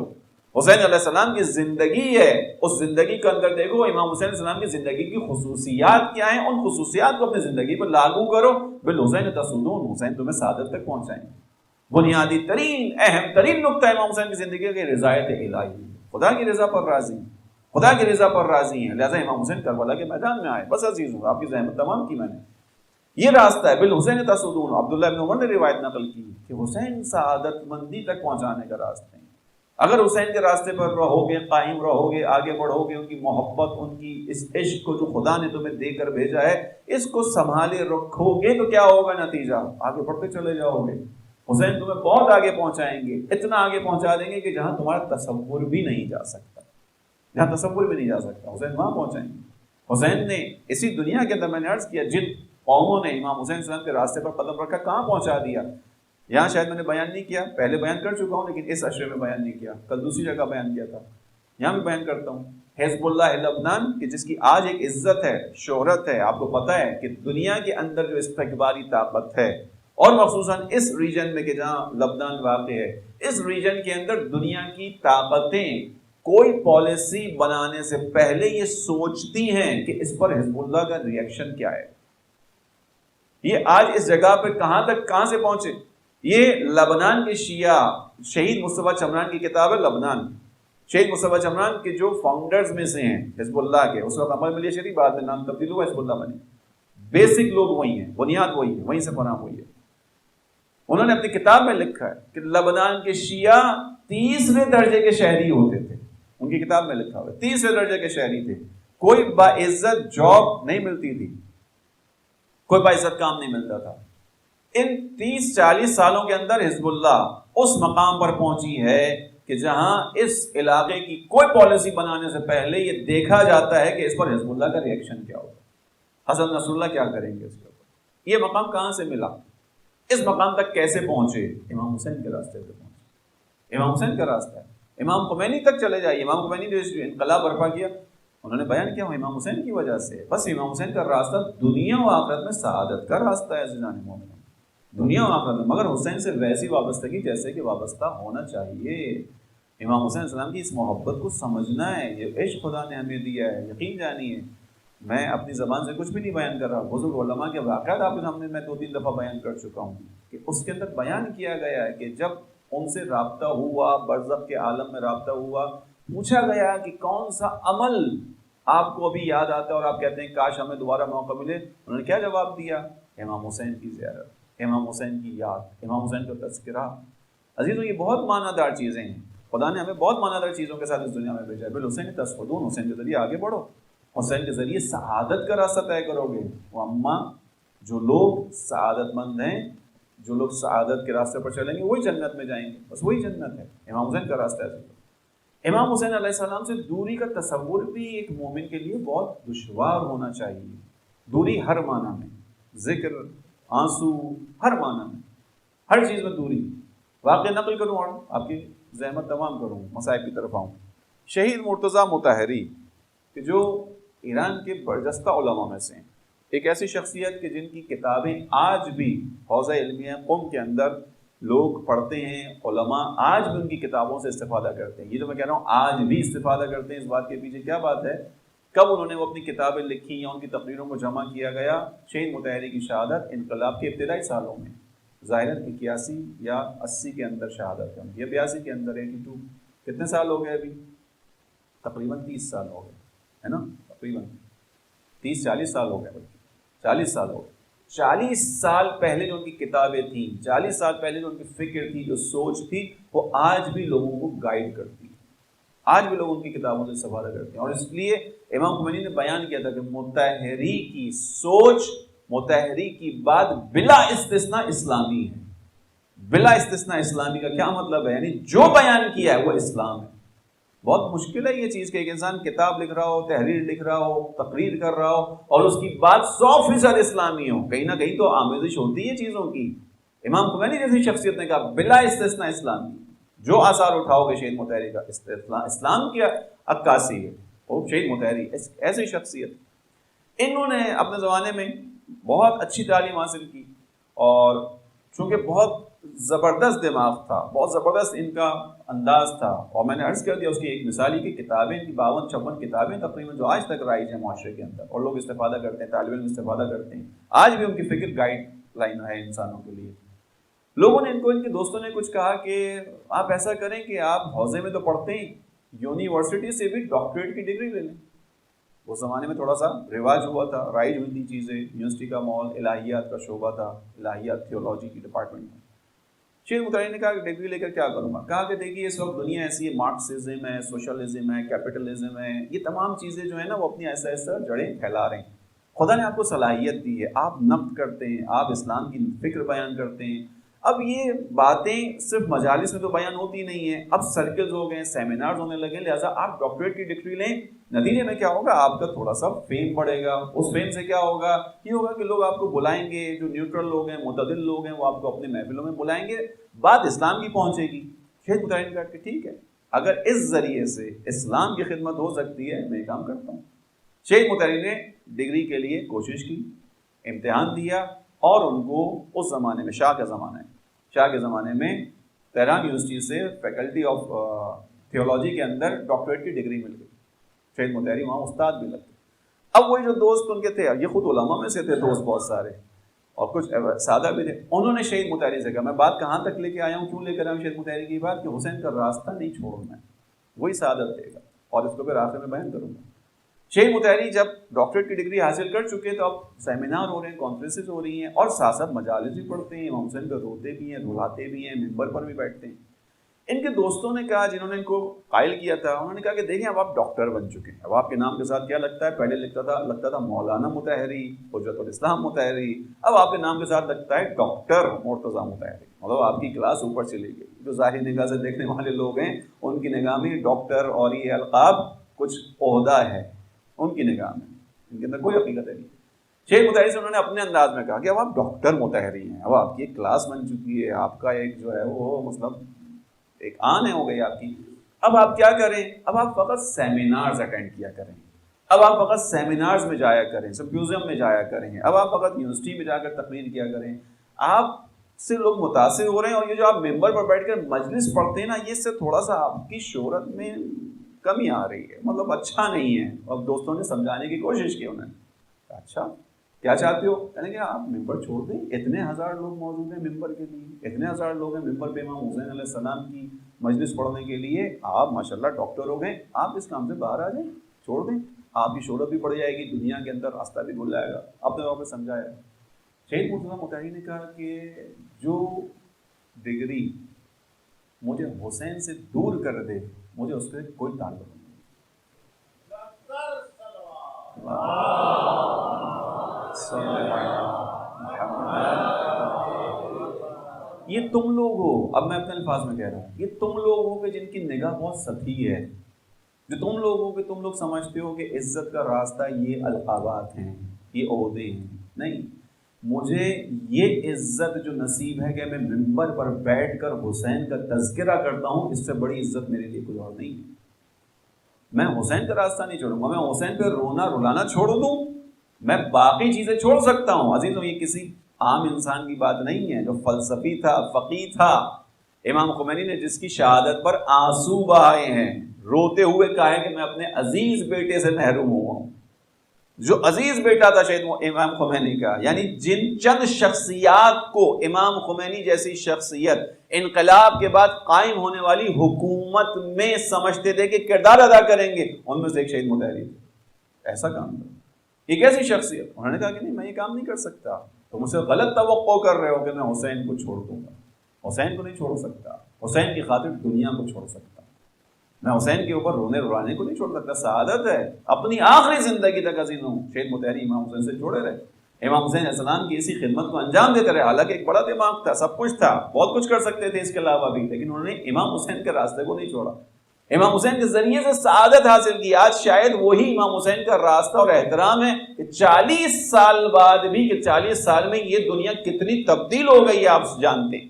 حسین علیہ السلام کی زندگی ہے، اس زندگی کے اندر دیکھو امام حسین علیہ السلام کی زندگی کی خصوصیات کیا ہیں، ان خصوصیات کو اپنی زندگی پر لاگو کرو۔ بالحسین تسعدون، حسین تمہیں سعادت تک پہنچائیں گے۔ بنیادی ترین اہم ترین نقطہ امام حسین کی زندگی کی رضایت الہی، خدا کی رضا پر راضی ہیں، خدا کی رضا پر راضی ہیں، لہذا امام حسین کربلا کے میدان میں آئے، بس عزیز ہوں آپ کی زحمت تمام کی میں نے، یہ راستہ ہے بالحسین تسعدون۔ عبداللہ بن عمر نے روایت نقل کی کہ حسین سعادت مندی تک پہنچانے کا راستہ ہے، اگر حسین کے راستے پر رہو گے، قائم رہو گے، آگے بڑھو گے، ان کی محبت، ان کی اس عشق کو جو خدا نے تمہیں دے کر بھیجا ہے، اس کو سنبھالے رکھو گے تو کیا ہوگا نتیجہ؟ آگے بڑھتے چلے جاؤ گے۔ حسین تمہیں بہت آگے پہنچائیں گے، اتنا آگے پہنچا دیں گے کہ جہاں تمہارا تصور بھی نہیں جا سکتا، جہاں تصور بھی نہیں جا سکتا حسین وہاں پہنچائیں گے۔ حسین نے اسی دنیا کے اندر، میں نے عرض کیا، جن قوموں نے امام حسین السلام کے راستے پر قدم رکھا کہاں پہنچا دیا۔ یہاں شاید میں نے بیان نہیں کیا، پہلے بیان کر چکا ہوں لیکن اس عشرے میں بیان نہیں کیا، کل دوسری جگہ بیان کیا تھا، یہاں بھی بیان کرتا ہوں۔ حزب اللہ لبنان کہ جس کی آج ایک عزت ہے، شہرت ہے، آپ کو پتہ ہے کہ دنیا کے اندر جو استکباری طاقت ہے، اور مخصوصاً اس ریجن میں کہ جہاں لبنان واقع ہے، اس ریجن کے اندر دنیا کی طاقتیں کوئی پالیسی بنانے سے پہلے یہ سوچتی ہیں کہ اس پر حزب اللہ کا ریئیکشن کیا ہے۔ یہ آج اس جگہ پہ کہاں سے پہنچے؟ یہ لبنان کے شیعہ، شہید مصطفیٰ چمران کی کتاب ہے لبنان، شہید مصطفیٰ چمران کے جو فاؤنڈرز میں سے ہیں حزب اللہ کے، اس وقت عمر ملیہ شریف بعد میں نام تبدیل ہوا، حزب اللہ بنے، بیسک لوگ وہی ہیں، بنیاد وہی ہے، وہیں سے فراہم ہوئی ہے۔ انہوں نے اپنی کتاب میں لکھا ہے کہ لبنان کے شیعہ تیسرے درجے کے شہری ہوتے تھے، ان کی کتاب میں لکھا ہوا ہے تیسرے درجے کے شہری تھے، کوئی باعزت جاب نہیں ملتی تھی، کوئی باعزت کام نہیں ملتا تھا۔ ان 30-40 سالوں کے اندر حزب اللہ اس مقام پر پہنچی ہے کہ جہاں اس علاقے کی کوئی پالیسی بنانے سے پہلے یہ دیکھا جاتا ہے کہ اس پر حزب اللہ کا ریئیکشن کیا ہوگا، حسن نصر اللہ کیا کریں گے اس کے اوپر۔ یہ مقام کہاں سے ملا؟ اس مقام تک کیسے پہنچے؟ امام حسین کے راستے سے پہنچے، امام حسین کا راستہ ہے۔ امام خمینی تک چلے جائیے، امام خمینی نے جو انقلاب برپا کیا، انہوں نے بیان کیا امام حسین کی وجہ سے، بس امام حسین کا راستہ دنیا و آخرت میں سعادت کا راستہ ہے عزیزان مومنین، دنیا و آخرت میں، مگر حسین سے ویسی وابستگی جیسے کہ وابستہ ہونا چاہیے۔ امام حسین السلام کی اس محبت کو سمجھنا ہے، یہ عشق خدا نے ہمیں دیا ہے، یقین جانیے۔ میں اپنی زبان سے کچھ بھی نہیں بیان کر رہا، بزرگ علماء کے واقعات آپ کے سامنے میں 2-3 دفعہ بیان کر چکا ہوں کہ اس کے اندر بیان کیا گیا ہے کہ جب ان سے رابطہ ہوا، برزخ کے عالم میں رابطہ ہوا، پوچھا گیا کہ کون سا عمل آپ کو ابھی یاد آتا ہے اور آپ کہتے ہیں کاش ہمیں دوبارہ موقع ملے؟ انہوں نے کیا جواب دیا؟ امام حسین کی زیارت، امام حسین کی یاد، امام حسین کا تذکرہ۔ عزیزوں یہ بہت معنی دار چیزیں ہیں، خدا نے ہمیں بہت معنی دار چیزوں کے ساتھ اس دنیا میں بھیجا ہے۔ بالحسین تصفدون، حسین کے ذریعے آگے بڑھو، حسین کے ذریعے سعادت کا راستہ طے کرو گے۔ اما جو لوگ سعادت مند ہیں، جو لوگ سعادت کے راستے پر چلیں گے وہی جنت میں جائیں گے، بس وہی جنت ہے، امام حسین کا راستہ ہے۔ امام حسین علیہ السلام سے دوری کا تصور بھی ایک مومن کے لیے بہت دشوار ہونا چاہیے، دوری ہر معنی میں، ذکر، آنسو، ہر معنی میں، ہر چیز میں دوری۔ واقعہ نقل کروں اور آپ کی زحمت تمام کروں، مصائب کی طرف آؤں۔ شہید مرتضیٰ مطہری کہ جو ایران کے برجستہ علماء میں سے ہیں، ایک ایسی شخصیت کہ جن کی کتابیں آج بھی حوزہ علمیہ قم کے اندر لوگ پڑھتے ہیں، علماء آج بھی ان کی کتابوں سے استفادہ کرتے ہیں۔ یہ جو میں کہہ رہا ہوں آج بھی استفادہ کرتے ہیں، اس بات کے پیچھے کیا بات ہے؟ کب انہوں نے وہ اپنی کتابیں لکھی یا ان کی تقریروں کو جمع کیا گیا؟ شہید مطہری کی شہادت انقلاب کے ابتدائی سالوں میں، ظاہراً 81 یا 80 کے اندر شہادت ہے، یا 82 کے اندر 82، کتنے سال ہو گئے ابھی؟ تقریباً 30 سال ہو گئے، ہے نا؟ تقریباً 30-40 سال ہو گئے، بلکہ 40 سال ہو گئے۔ 40 سال پہلے جو ان کی کتابیں تھیں، 40 سال پہلے جو ان کی فکر تھی، جو سوچ تھی، وہ آج بھی لوگوں کو گائیڈ کرتی ہے، آج بھی لوگ ان کی کتابوں سے استفادہ کرتے ہیں۔ اور اس لیے امام خمینی نے بیان کیا تھا کہ مطہری کی سوچ، مطہری کی بات بلا استثناء اسلامی ہے۔ بلا استثناء اسلامی کا کیا مطلب ہے؟ یعنی جو بیان کیا ہے وہ اسلام ہے۔ بہت مشکل ہے یہ چیز کہ ایک انسان کتاب لکھ رہا ہو، تحریر لکھ رہا ہو، تقریر کر رہا ہو اور اس کی بات 100% اسلامی ہو، کہیں نہ کہیں تو آمیزش ہوتی ہے چیزوں کی۔ امام خمینی جیسی شخصیت نے کہا بلا استثناء اسلامی، جو آثار اٹھاؤ گے شہید مطہری کا اسلام کی عکاسی ہے، وہ شہید مطہری ایسی شخصیت۔ انہوں نے اپنے زمانے میں بہت اچھی تعلیم حاصل کی اور چونکہ بہت زبردست دماغ تھا، بہت زبردست ان کا انداز تھا، اور میں نے عرض کر دیا اس کی ایک مثال کی کتابیں، ان کی 52-56 کتابیں تقریباً جو آج تک رائج ہیں معاشرے کے اندر، اور لوگ استفادہ کرتے ہیں، طالب علم استفادہ کرتے ہیں، آج بھی ان کی فکر گائیڈ لائن ہے انسانوں کے لیے۔ لوگوں نے ان کے دوستوں نے کچھ کہا کہ آپ ایسا کریں کہ آپ حوزے میں تو پڑھتے ہیں، یونیورسٹی سے بھی ڈاکٹریٹ کی ڈگری لے لیں۔ اس زمانے میں تھوڑا سا رواج ہوا تھا، رائج ہوئی تھی چیزیں، یونیورسٹی کا ماحول، الہیات کا شعبہ تھا، الہیات تھیولوجی کی ڈپارٹمنٹ میں۔ شیخ متحری نے کہا کہ ڈگری لے کر کیا کروں گا؟ کہا کہ دیکھیے اس وقت دنیا ایسی ہے، مارکسزم ہے، سوشلزم ہے، کیپٹلزم ہے، یہ تمام چیزیں جو ہیں نا وہ اپنی ایسا ایسا جڑیں پھیلا رہے ہیں. خدا نے آپ کو صلاحیت دی ہے، آپ نقد کرتے ہیں، آپ اسلام کی فکر بیان کرتے ہیں. اب یہ باتیں صرف مجالس میں تو بیان ہوتی نہیں ہیں، اب سرکلز ہو گئے، سیمینارز ہونے لگے، لہٰذا آپ ڈاکٹریٹ کی ڈگری لیں. نتیجے میں کیا ہوگا؟ آپ کا تھوڑا سا فیم بڑھے گا. اس فیم سے کیا ہوگا؟ یہ ہوگا کہ لوگ آپ کو بلائیں گے، جو نیوٹرل لوگ ہیں، معتدل لوگ ہیں، وہ آپ کو اپنے محفلوں میں بلائیں گے، بات اسلام کی پہنچے گی. شیخ متحری نے کہا کہ ٹھیک ہے، اگر اس ذریعے سے اسلام کی خدمت ہو سکتی ہے میں یہ کام کرتا ہوں. شیخ متحری نے ڈگری کے لیے کوشش کی، امتحان دیا، اور ان کو اس زمانے میں شاہ کے زمانے میں تہران یونیورسٹی سے فیکلٹی آف تھیولوجی کے اندر ڈاکٹریٹ کی ڈگری مل گئی. شیخ متحری وہاں استاد بھی لگے. اب وہی جو دوست ان کے تھے، یہ خود علماء میں سے تھے دوست بہت سارے، اور کچھ سادہ بھی تھے، انہوں نے شیخ متحری سے کہا میں بات کہاں تک لے کے آیا ہوں، کیوں لے کر آیا ہوں شیخ متحری کی بات، کہ حسین کا راستہ نہیں چھوڑنا ہے، وہی سعادت دے گا، اور اس کو پھر آخر میں بیان کروں گا. شیخ متحری جب ڈاکٹریٹ کی ڈگری حاصل کر چکے تو اب سیمینار ہو رہے ہیں، کانفرنسز ہو رہی ہیں، اور ساتھ ساتھ مجالس بھی پڑھتے ہیں، امام حسین پہ روتے بھی ہیں، رلاتے بھی ہیں، ممبر پر بھی بیٹھتے ہیں. ان کے دوستوں نے کہا، جنہوں نے ان کو قائل کیا تھا، انہوں نے کہا کہ دیکھیں اب آپ ڈاکٹر بن چکے ہیں، اب آپ کے نام کے ساتھ کیا لگتا ہے؟ پہلے لگتا تھا مولانا متحری، حجت الاسلام متحری، اب آپ کے نام کے ساتھ لگتا ہے ڈاکٹر مرتضیٰ متحری. مطلب آپ کی کلاس اوپر چلی گئی. جو ظاہر نگاہ سے دیکھنے والے لوگ ہیں ان کی نگاہ میں ڈاکٹر اور یہ القاب کچھ عہدہ ہے، ان کی نگاہ میں ان کے اندر کوئی حقیقت نہیں. شیخ متحری سے انہوں نے اپنے انداز میں کہا کہ اب آپ ڈاکٹر متحری ہیں، اب آپ کی ایک کلاس بن چکی ہے، آپ کا ایک جو ہے وہ مطلب ایک آن ہے ہو گئی آپ کی. اب آپ کیا کریں؟ اب آپ فقط سیمینارز اٹینڈ کیا کریں، اب آپ فقط سیمینارز میں جایا کریں، سمپوزیم میں جایا کریں، اب آپ فقط یونیورسٹی میں جا کر تقریر کیا کریں. آپ سے لوگ متاثر ہو رہے ہیں، اور یہ جو آپ ممبر پر بیٹھ کر مجلس پڑھتے ہیں نا، یہ سے تھوڑا سا آپ کی شہرت میں کمی آ رہی ہے، مطلب اچھا نہیں ہے. اب دوستوں نے سمجھانے کی کوشش کی، انہوں نے اچھا کیا چاہتے ہو؟ کہنے کہ آپ ممبر چھوڑ دیں، اتنے ہزار لوگ موجود ہیں ممبر کے لیے، اتنے ہزار لوگ ہیں ممبر پہ امام حسین علیہ السلام کی مجلس پڑھنے کے لیے، آپ ماشاءاللہ ڈاکٹر ہو گئے، آپ اس کام سے باہر آ جائیں، چھوڑ دیں، آپ کی شہرت بھی بڑھ جائے گی، دنیا کے اندر راستہ بھی کھل جائے گا. اپنے وہاں پہ سمجھایا. شیخ مرتضیٰ متحری نے کہا کہ جو ڈگری مجھے حسین سے دور کر دے، مجھے اس سے کوئی تعلق نہیں. یہ تم لوگ ہو، اب میں اپنے الفاظ میں کہہ رہا ہوں، یہ تم لوگ ہو کہ جن کی نگاہ بہت سطحی ہے، جو تم لوگ ہو کہ تم لوگ سمجھتے ہو کہ عزت کا راستہ یہ القابات ہیں، یہ عہدے ہیں. نہیں، مجھے یہ عزت جو نصیب ہے کہ میں ممبر پر بیٹھ کر حسین کا تذکرہ کرتا ہوں، اس سے بڑی عزت میرے لیے کوئی اور نہیں ہے. میں حسین کا راستہ نہیں چھوڑوں گا، میں حسین پہ رونا رلانا چھوڑ دوں، میں باقی چیزیں چھوڑ سکتا ہوں. عزیزوں، یہ کسی عام انسان کی بات نہیں ہے جو فلسفی تھا، فقیہ تھا. امام خمینی نے جس کی شہادت پر آنسو بہائے ہیں، روتے ہوئے کہا ہے کہ میں اپنے عزیز بیٹے سے محروم ہوا ہوں. جو عزیز بیٹا تھا شہید امام خمینی کا، یعنی جن چند شخصیات کو امام خمینی جیسی شخصیت انقلاب کے بعد قائم ہونے والی حکومت میں سمجھتے تھے کہ کردار ادا کریں گے، ان میں سے ایک شہید متحری تھے. ایسا کام تھا. ایک ایسی شخصیت، انہوں نے کہا کہ نہیں، میں یہ کام نہیں کر سکتا، تو مجھ سے غلط توقع کر رہے ہو کہ میں حسین کو چھوڑ دوں گا. حسین کو نہیں چھوڑ سکتا، حسین کی خاطر دنیا کو چھوڑ سکتا، میں حسین کے اوپر رونے رلانے کو نہیں چھوڑ سکتا. سعادت ہے اپنی آخری زندگی تک عزیزوں شہید متحری امام حسین سے جڑے رہے، امام حسین علیہ السلام کی اسی خدمت کو انجام دیتے رہے. حالانکہ ایک بڑا دماغ تھا، سب کچھ تھا، بہت کچھ کر سکتے تھے اس کے علاوہ بھی، لیکن انہوں نے امام حسین کے راستے کو نہیں چھوڑا. امام حسین کے ذریعے سے سعادت حاصل کی. آج شاید وہی امام حسین کا راستہ اور احترام ہے کہ 40 سال بعد بھی، کہ 40 سال میں یہ دنیا کتنی تبدیل ہو گئی ہے آپ جانتے ہیں.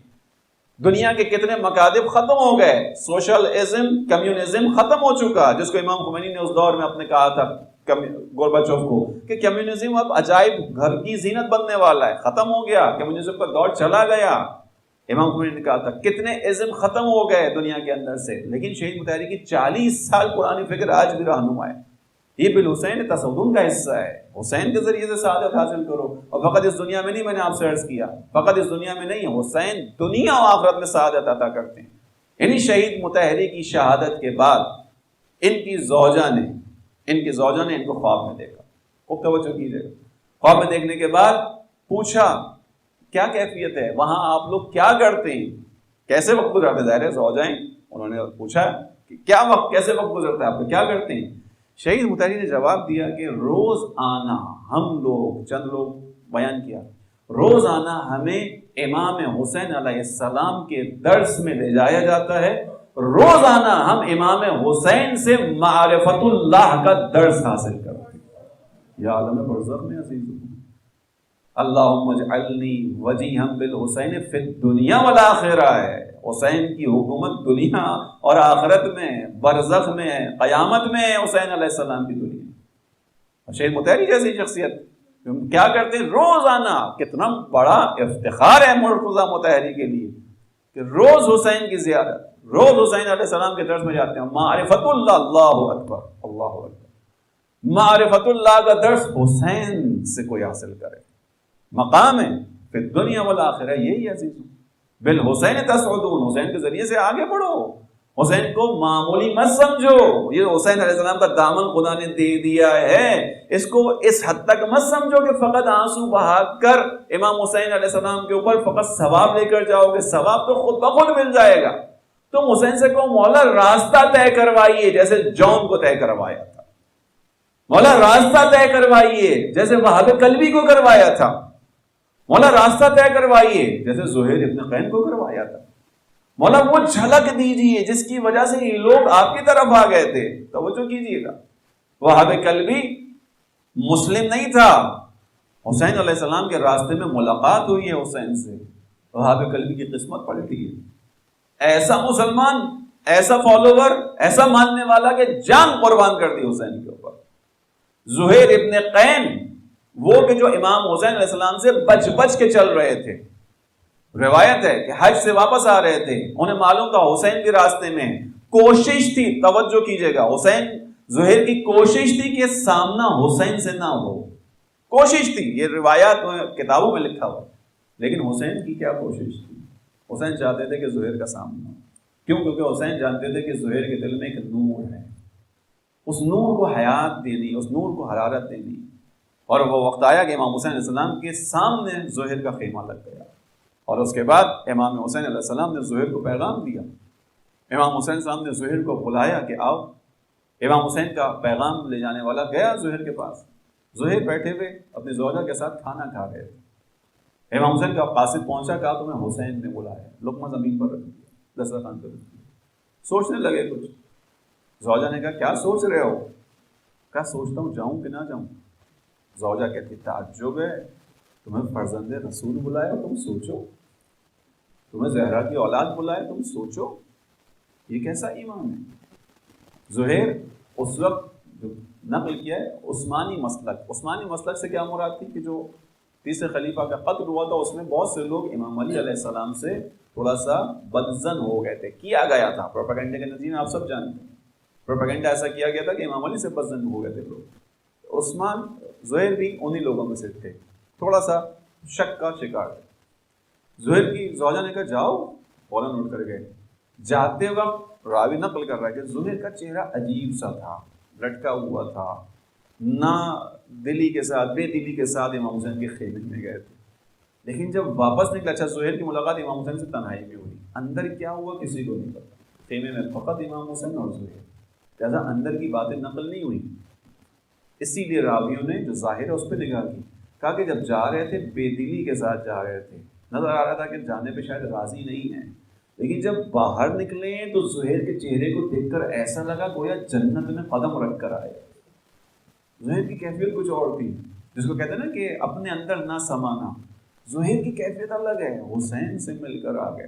دنیا کے کتنے مکاتب ختم ہو گئے، سوشلزم، کمیونزم ختم ہو چکا، جس کو امام خمینی نے اس دور میں اپنے کہا تھا گورباچوف کو کہ کمیونزم اب عجائب گھر کی زینت بننے والا ہے، ختم ہو گیا، کمیونزم کا دور چلا گیا. امام خمینی نے کہا تھا کتنے ازم ختم ہو گئے دنیا کے اندر سے، لیکن شہید متحری کی 40 سال پرانی فکر آج بھی رہنما ہے. یہ بالحسین تصدن کا حصہ ہے. حسین کے ذریعے سے سعادت حاصل کرو، اور فقط اس دنیا میں نہیں، میں نے آپ سے عرض کیا، فقط اس دنیا میں نہیں، حسین دنیا و آخرت میں سعادت عطا کرتے ہیں. یعنی شہید متحری کی شہادت کے بعد ان کی زوجہ نے ان کو خواب میں دیکھا. خوب توجہ کیجیے. خواب میں دیکھنے کے بعد پوچھا کیا کیفیت ہے وہاں، آپ لوگ کیا کرتے ہیں؟ کیسے وقت گزارتے؟ ظاہر ہے زوجائیں، انہوں نے پوچھا کہ کیا وقت، کیسے وقت گزرتا ہے آپ کا، کیا کرتے ہیں؟ شہید مطہری نے جواب دیا کہ روز آنا، ہم لوگ چند لوگ بیان کیا، روز آنا ہمیں امام حسین علیہ السلام کے درس میں لے جایا جاتا ہے، روزانہ ہم امام حسین سے معرفت اللہ کا درس حاصل کرتے ہیں۔ یا عالم برزخ میں عزیز اللہم اجعلنی وجیہا بالحسین فی الدنیا والآخرہ ہے، حسین کی حکومت دنیا اور آخرت میں، برزخ میں، قیامت میں حسین علیہ السلام کی دنیا۔ شہید مطہری جیسی شخصیت کیا کرتے ہیں؟ روزانہ، کتنا بڑا افتخار ہے مرتضیٰ مطہری کے لیے کہ روز حسین کی زیارت، روز حسین علیہ السلام کے درس میں جاتے ہیں۔ معرفت اللہ، اللہ اکبر، اللہ اکبر، معرفت اللہ کا درس حسین سے کوئی حاصل کرے، مقام ہے پھر دنیا والآخرہ یہی عزیز، بالحسین تسعدون، حسین کے ذریعے سے آگے بڑھو، حسین کو معمولی مت سمجھو، یہ حسین علیہ السلام کا دامن خدا نے دے دیا ہے، اس کو اس حد تک مت سمجھو کہ فقط آنسو بہا کر امام حسین علیہ السلام کے اوپر فقط ثواب لے کر جاؤ گے، ثواب تو خود بخود مل جائے گا۔ تم حسین سے کہو مولا راستہ طے کروائیے جیسے جون کو طے کروایا تھا، مولا راستہ طے کروائیے جیسے وہاب کلبی کو کروایا تھا، مولا راستہ طے کروائیے جیسے زہیر ابن قین کو کروایا تھا، مولا وہ جھلک دیجئے جس کی وجہ سے یہ لوگ آپ کی طرف آ گئے تھے۔ توجہ کیجئے گا، وہاب کلبی مسلم نہیں تھا، حسین علیہ السلام کے راستے میں ملاقات ہوئی ہے حسین سے، وہاب کلبی کی قسمت پلٹی ہے۔ ایسا مسلمان، ایسا فالوور، ایسا ماننے والا کہ جان قربان کر دی حسین کے اوپر۔ زہیر ابن قین وہ کہ جو امام حسین علیہ السلام سے بچ بچ کے چل رہے تھے، روایت ہے کہ حج سے واپس آ رہے تھے، انہیں معلوم تھا حسین کے راستے میں، کوشش تھی، توجہ کیجئے گا، حسین زہیر کی کوشش تھی کہ سامنا حسین سے نہ ہو، کوشش تھی، یہ روایات کتابوں میں لکھا ہوا، لیکن حسین کی کیا کوشش تھی؟ حسین چاہتے تھے کہ زہیر کا سامنا ہو، کیوں؟ کیونکہ حسین جانتے تھے کہ زہیر کے دل میں ایک نور ہے، اس نور کو حیات دینی، اس نور کو حرارت دینی، اور وہ وقت آیا کہ امام حسین علیہ السلام کے سامنے زہیر کا خیمہ لگ گیا، اور اس کے بعد امام حسین علیہ السلام نے زہیر کو پیغام دیا، امام حسین علیہ السلام نے زہیر کو بلایا کہ آؤ، امام حسین کا پیغام لے جانے والا گیا زہیر کے پاس، زہیر بیٹھے ہوئے اپنی زوجہ کے ساتھ کھانا کھا رہے تھے، امام حسین کا قاصد پہنچا، کہا تمہیں حسین نے بلایا، لقمہ زمین پر رکھ دیا، دسترخوان پر رکھ دیا، سوچنے لگے کچھ، زوجہ نے کہا کیا سوچ رہے ہو؟ کہا سوچتا ہوں جاؤں کہ نہ جاؤں۔ زوجہ کہتی تعجب ہے، تمہیں فرزند رسول بلایا تم سوچو، تمہیں زہرا کی اولاد بلایا تم سوچو، یہ کیسا ایمان ہے؟ زہیر اس وقت نقل کیا ہے عثمانی مسلک، عثمانی مسلک سے کیا مراد تھی کہ جو تیسرے خلیفہ کا قتل ہوا تھا اس میں بہت سے لوگ امام علی علیہ السلام سے تھوڑا سا بدظن ہو گئے تھے، کیا گیا تھا، پروپیگنڈے کے نتیجے میں آپ سب جانتے ہیں، پروپیگنڈا ایسا کیا گیا تھا کہ امام علی سے بدظن ہو گئے تھے لوگ، عثمان زہیر بھی انہی لوگوں میں سے تھے، تھوڑا سا شک کا شکار تھے۔ زہیر کی زوجہ نے کہا جاؤ، فوراً اٹھ کر گئے، جاتے وقت راوی نقل کر رہا ہے کہ زہیر کا چہرہ عجیب سا تھا، لٹکا ہوا تھا، نہ دلی کے ساتھ، بے دلی کے ساتھ امام حسین کے خیمے میں گئے تھے، لیکن جب واپس نکلا، اچھا زہیر کی ملاقات امام حسین سے تنہائی میں ہوئی، اندر کیا ہوا کسی کو نہیں پتا، خیمے میں فقط امام حسین اور زہیر، لہٰذا اندر کی باتیں نقل نہیں ہوئی، اسی لیے راویوں نے جو ظاہر ہے اس پہ نگاہ کی، کہا کہ جب جا رہے تھے بے دلی کے ساتھ جا رہے تھے، نظر آ رہا تھا کہ جانے پہ شاید راضی نہیں ہیں، لیکن جب باہر نکلے تو زہیر کے چہرے کو دیکھ کر ایسا لگا گویا جنت میں قدم رکھ کر آئے۔ زہیر کی کیفیت کچھ اور تھی، جس کو کہتے ہیں نا کہ اپنے اندر نہ سمانا، زہیر کی کیفیت الگ ہے، حسین سے مل کر آ گئے،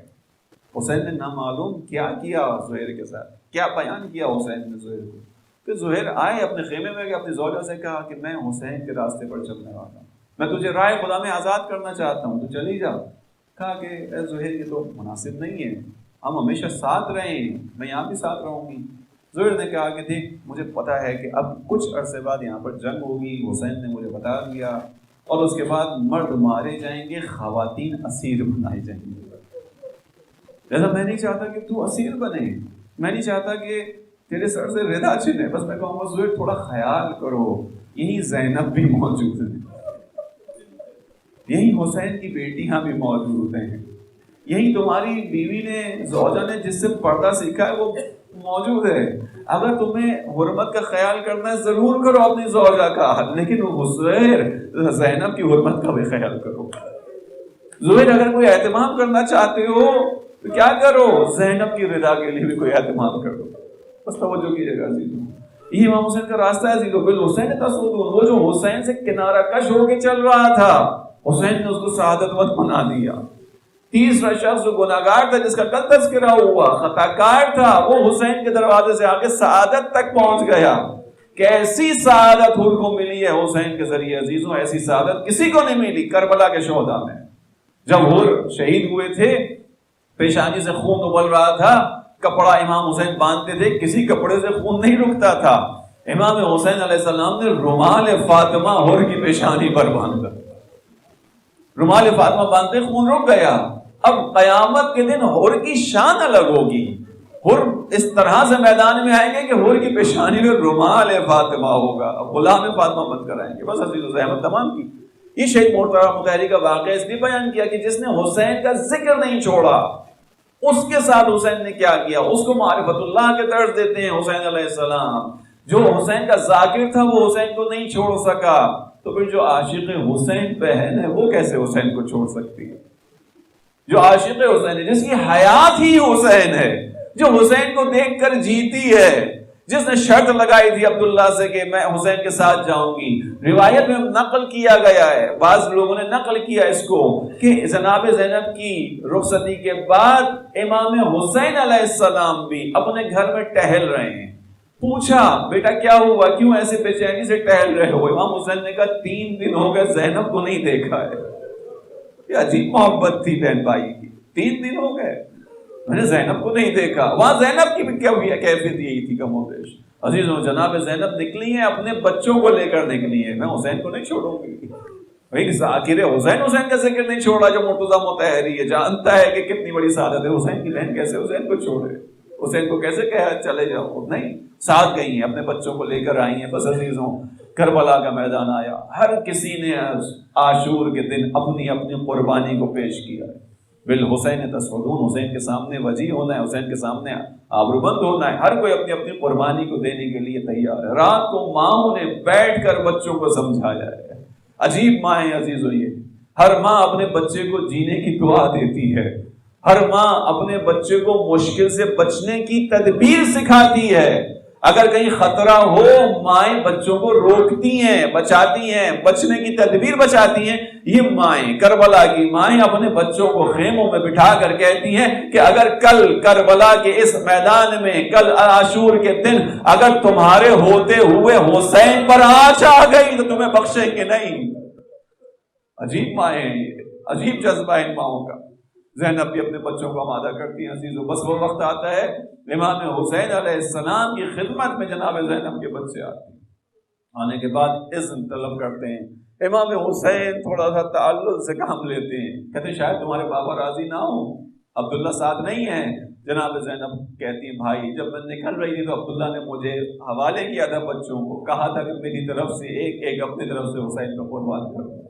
حسین نے نامعلوم کیا کیا زہیر کے ساتھ، کیا بیان کیا حسین نے زہیر کو، کہ زہیر آئے اپنے خیمے میں گئے، اپنی زوجہ سے کہا کہ میں حسین کے راستے پر چلنے والا ہوں، میں تجھے رائے خدا میں آزاد کرنا چاہتا ہوں، تو چلی جا۔ کہا کہ اے زہیر یہ تو مناسب نہیں ہے، ہم ہمیشہ ساتھ رہیں، میں یہاں بھی ساتھ رہوں گی۔ زہیر نے کہا کہ دیکھ مجھے پتا ہے کہ اب کچھ عرصے بعد یہاں پر جنگ ہوگی، حسین نے مجھے بتا دیا، اور اس کے بعد مرد مارے جائیں گے، خواتین اسیر بنائی جائیں گی، لہذا میں نہیں چاہتا کہ تو اسیر بنے، میں نہیں چاہتا کہ تیرے سر سے ردا چھنے، بس میں کہوں گا زہیر تھوڑا خیال کرو، یہی زینب بھی موجود ہے، یہی حسین کی بیٹیاں بھی موجود ہیں، یہی تمہاری بیوی نے، زوجہ نے جس سے پردہ سیکھا ہے وہ موجود ہے. اگر تمہیں حرمت کا خیال کرنا ہے ضرور کرو اپنی زوجہ کا، لیکن وہ زینب کی حرمت کا بھی خیال کرو. زہیر اگر کوئی اہتمام کرنا چاہتے ہو تو کیا کرو، زینب کی رضا کے لیے بھی کوئی اہتمام کرو. بس توجہ کیجیے گا عزیزوں، یہ امام حسین کا راستہ ہے عزیزوں. بالحسین تصودون، وہ جو حسین سے کنارہ کش ہو کے چل رہا تھا، حسین نے اس کو سعادت مند بنا دیا. تیسرا شخص جو گناہگار تھا، جس کا کل تذکرہ ہوا، خطا کار تھا، وہ حسین کے دروازے سے آگے سعادت تک پہنچ گیا. کیسی سعادت حر کو ملی ہے حسین کے ذریعے عزیزوں، ایسی سعادت کسی کو نہیں ملی. کربلا کے شہداء میں جب حر شہید ہوئے تھے، پیشانی سے خون ابل رہا تھا، کپڑا امام حسین باندھتے تھے، کسی کپڑے سے خون نہیں رکتا تھا. امام حسین علیہ السلام نے رومال فاطمہ حر کی پیشانی پر باندھا. رومال فاطمہ باندھتے خون رک گیا. اب قیامت کے دن حر کی شان الگ ہوگی. حر اس طرح سے میدان میں آئیں گے کہ حر کی پیشانی میں رومال فاطمہ ہوگا. اب غلام فاطمہ بند کرائیں گے. بس عزیز و زحمت تمام کی. یہ شہید محترم مطہری کا واقعہ اس لیے بیان کیا کہ جس نے حسین کا ذکر نہیں چھوڑا، اس کے ساتھ حسین نے کیا کیا، اس کو معرفت اللہ کے درس دیتے ہیں حسین علیہ السلام. جو حسین کا ذاکر تھا وہ حسین کو نہیں چھوڑ سکا، تو پھر جو عاشق حسین بہن ہے وہ کیسے حسین کو چھوڑ سکتی ہے؟ جو عاشق حسین ہے، جس کی حیات ہی حسین ہے، جو حسین کو دیکھ کر جیتی ہے، جس نے شرط لگائی تھی عبداللہ سے کہ میں حسین کے ساتھ جاؤں گی. روایت میں نقل کیا گیا ہے، بعض لوگوں نے نقل کیا اس کو، کہ جناب زینب کی رخصتی کے بعد امام حسین علیہ السلام بھی اپنے گھر میں ٹہل رہے ہیں. پوچھا بیٹا کیا ہوا، کیوں ایسے بے چینی سے ٹہل رہے ہو؟ امام حسین نے کہا 3 دن ہو گئے زینب کو نہیں دیکھا ہے. یہ عجیب محبت تھی بہن بھائی کی. 3 دن ہو گئے میں نے زینب کو نہیں دیکھا. وہاں زینب کی بھی کیفیت یہی تھی کم و بیش. عزیزوں جناب زینب نکلی ہیں، اپنے بچوں کو لے کر نکلی ہیں. میں حسین کو نہیں چھوڑوں گی. ایک ذاکر حسین کا ذکر نہیں چھوڑا جو مرتضیٰ مطہری ہے، جانتا ہے کہ کتنی بڑی سعادت ہے. حسین کی بہن کیسے حسین کو چھوڑے، حسین کو کیسے کہا چلے جاؤ؟ نہیں، ساتھ گئی ہیں، اپنے بچوں کو لے کر آئی ہیں. بس عزیزوں کربلا کا میدان آیا، ہر کسی نے عاشور کے دن اپنی اپنی قربانی کو پیش کیا ہے. بالحسین تصودون، حسین کے سامنے وجیح ہونا ہے، حسین کے سامنے آبروبند ہونا ہے. ہر کوئی اپنی اپنی قربانی کو دینے کے لیے تیار ہے. رات کو ماؤں نے بیٹھ کر بچوں کو سمجھایا ہے. عجیب ماں ہے عزیزوں یہ. ہر ماں اپنے بچے کو جینے کی دعا دیتی ہے. ہر ماں اپنے بچے کو مشکل سے بچنے کی تدبیر سکھاتی ہے. اگر کہیں خطرہ ہو مائیں بچوں کو روکتی ہیں، بچاتی ہیں، بچنے کی تدبیر بچاتی ہیں. یہ مائیں، کربلا کی مائیں اپنے بچوں کو خیموں میں بٹھا کر کہتی ہیں کہ اگر کل کربلا کے اس میدان میں، کل عاشور کے دن اگر تمہارے ہوتے ہوئے حسین پر آنچ آ گئی تو تمہیں بخشیں گے نہیں. عجیب مائیں ہیں یہ، عجیب جذبہ ان ماؤں کا. زینب بھی اپنے بچوں کو آمادہ کرتی ہیں عزیزوں. بس وہ وقت آتا ہے امام حسین علیہ السلام کی خدمت میں جناب زینب کے بچے آتے ہیں. آنے کے بعد اذن طلب کرتے ہیں. امام حسین تھوڑا سا تعلق سے کام لیتے ہیں، کہتے ہیں شاید تمہارے بابا راضی نہ ہو، عبداللہ ساتھ نہیں ہے. جناب زینب کہتی ہیں بھائی جب میں نکل رہی تھی تو عبداللہ نے مجھے حوالے کیا تھا بچوں کو، کہا تھا کہ میری طرف سے ایک اپنی طرف سے حسین کو قربان کروں،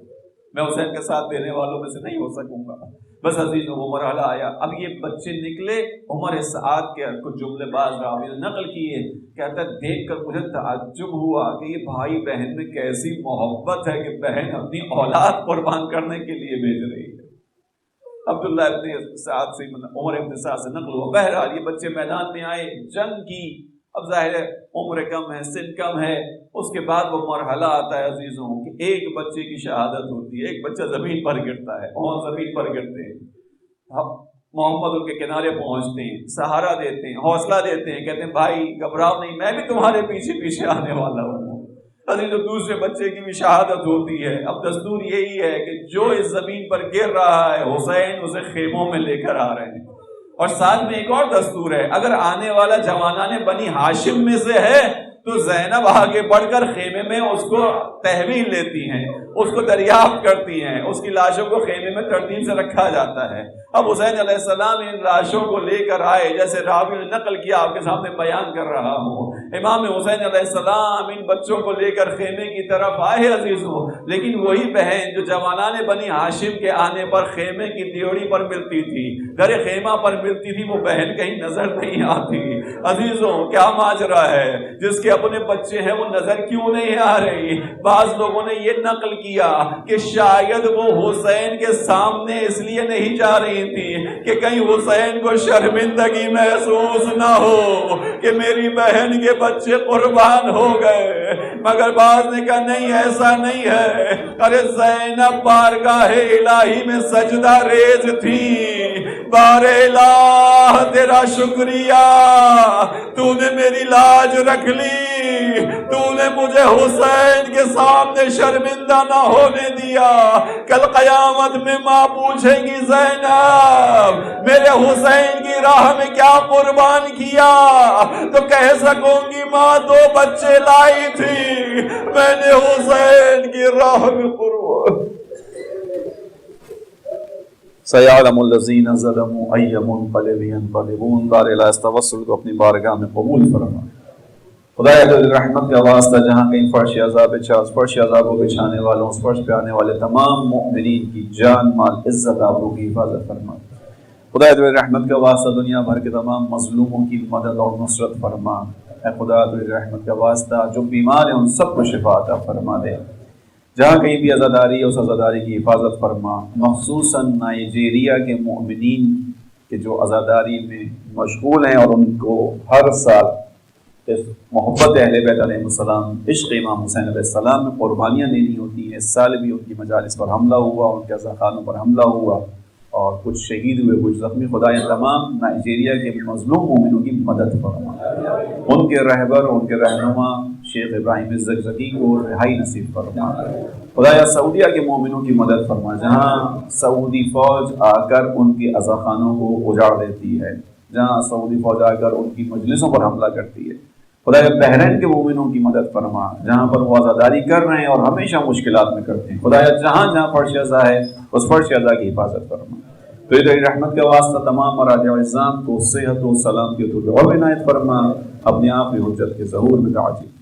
میں حسین کے ساتھ دینے والوں میں سے نہیں ہو سکوں گا. بس عزیزوں وہ مرحلہ آیا. اب یہ بچے نکلے. عمر سعد کے کچھ جملے باز راوی نے نقل کیے، کہتا ہے دیکھ کر مجھے تعجب ہوا کہ یہ بھائی بہن میں کیسی محبت ہے کہ بہن اپنی اولاد قربان کرنے کے لیے بھیج رہی ہے. عبداللہ ابن سعد سے، عمر ابن سعد سے نقل ہوا. بہرحال یہ بچے میدان میں آئے، جنگ کی. اب ظاہر ہے عمر کم ہے، سن کم ہے. اس کے بعد وہ مرحلہ آتا ہے عزیزوں کہ ایک بچے کی شہادت ہوتی ہے، ایک بچہ زمین پر گرتا ہے، اور زمین پر گرتے ہیں. محمد ان کے کنارے پہنچتے ہیں، سہارا دیتے ہیں، حوصلہ دیتے ہیں، کہتے ہیں بھائی گھبراؤ نہیں، میں بھی تمہارے پیچھے پیچھے آنے والا ہوں. عزیزوں دوسرے بچے کی بھی شہادت ہوتی ہے. اب دستور یہی ہے کہ جو اس زمین پر گر رہا ہے حسین اسے خیموں میں لے کر آ رہے ہیں. اور ساتھ میں ایک اور دستور ہے، اگر آنے والا جوانان بنی ہاشم میں سے ہے تو زینب آگے بڑھ کر خیمے میں اس کو تحویل لیتی ہیں، اس کو دریافت کرتی ہیں، اس کی لاشوں کو خیمے میں ترتیب سے رکھا جاتا ہے۔ اب حسین علیہ السلام ان لاشوں کو لے کر آئے، جیسے راوی نے نقل کیا آپ کے سامنے بیان کر رہا ہوں۔ امام حسین علیہ السلام ان بچوں کو لے کر خیمے کی طرف آئے عزیزوں، لیکن وہی بہن جو جوانان بنی ہاشم کے آنے پر خیمے کی دیوڑی پر ملتی تھی، گھر خیمہ پر ملتی تھی، وہ بہن کہیں نظر نہیں آتی۔ عزیزوں کیا ماجرا ہے، جس کے اپنے بچے ہیں وہ نظر کیوں نہیں آ رہی؟ بعض لوگوں نے یہ نقل کیا کہ شاید وہ حسین کے سامنے اس لیے نہیں جا رہی تھی کہ کہیں حسین کو شرمندگی محسوس نہ ہو کہ میری بہن کے بچے قربان ہو گئے، مگر بعض نے کہا نہیں ایسا نہیں ہے، ارے زینب بارگاہ الہی میں سجدہ ریز تھی، بار الہ تیرا شکریہ، تو نے میری لاج رکھ لی، تو نے مجھے حسین کے سامنے شرمندہ نہ ہونے دیا۔ کل قیامت میں ماں پوچھے گی زینب میرے حسین کی راہ میں کیا قربان کیا، تو کہہ سکوں گی ماں 2 بچے لائی تھی، میں نے حسین کی راہ میں قربان۔ سیعلم الذین ظلموا ای منقلب ینقلبون۔ بار الہ اس توسل کو اپنی بارگاہ میں قبول فرما۔ خدایا تو رحمت کا واسطہ جہاں کہیں فرش عذاب بچھا، اس فرش عذاب کو بچھانے والوں، اس فرش پہ آنے والے تمام مؤمنین کی جان مال عزت آبرو کی حفاظت فرما۔ خدایا تو رحمت کا واسطہ دنیا بھر کے تمام مظلوموں کی مدد اور نصرت فرما۔ اے خدا تو رحمت کا واسطہ جو بیمار ہیں ان سب کو شفا عطا فرما دے، جہاں کہیں بھی عزاداری ہے اس عزاداری کی حفاظت فرما، مخصوصاً نائجیریا کے مؤمنین کے جو عزاداری میں مشغول ہیں اور ان کو ہر سال اس محبت اہل بیت علیہ السلام، عشق امام حسین علیہ السلام میں قربانیاں دینی ہوتی ہیں۔ اس سال بھی ان کی مجالس پر حملہ ہوا، ان کے عزاخانوں پر حملہ ہوا اور کچھ شہید ہوئے، کچھ زخمی۔ خدایا تمام نائجیریا کے مظلوم مومنوں کی مدد فرما، ان کے رہبر، ان کے رہنما شیخ ابراہیم الزقزقی کو رہائی نصیب فرما۔ خدایا سعودیہ کے مومنوں کی مدد فرما، جہاں سعودی فوج آ کر ان کے عزاخانوں کو اجاڑ دیتی ہے، جہاں سعودی فوج آ کر ان کی مجلسوں پر حملہ کرتی ہے۔ خدایا بحرین کے مومنوں کی مدد فرما، جہاں پر وہ عزاداری کر رہے ہیں اور ہمیشہ مشکلات میں کرتے ہیں۔ خدایا جہاں جہاں فرش عزا ہے اس فرش عزا کی حفاظت فرما۔ تو یہ رحمت کا واسطہ تمام مراجع و اعظام کو صحت و سلامتی و عنایت فرما، اپنے آپ کی حجت کے ظہور میں تعجیل۔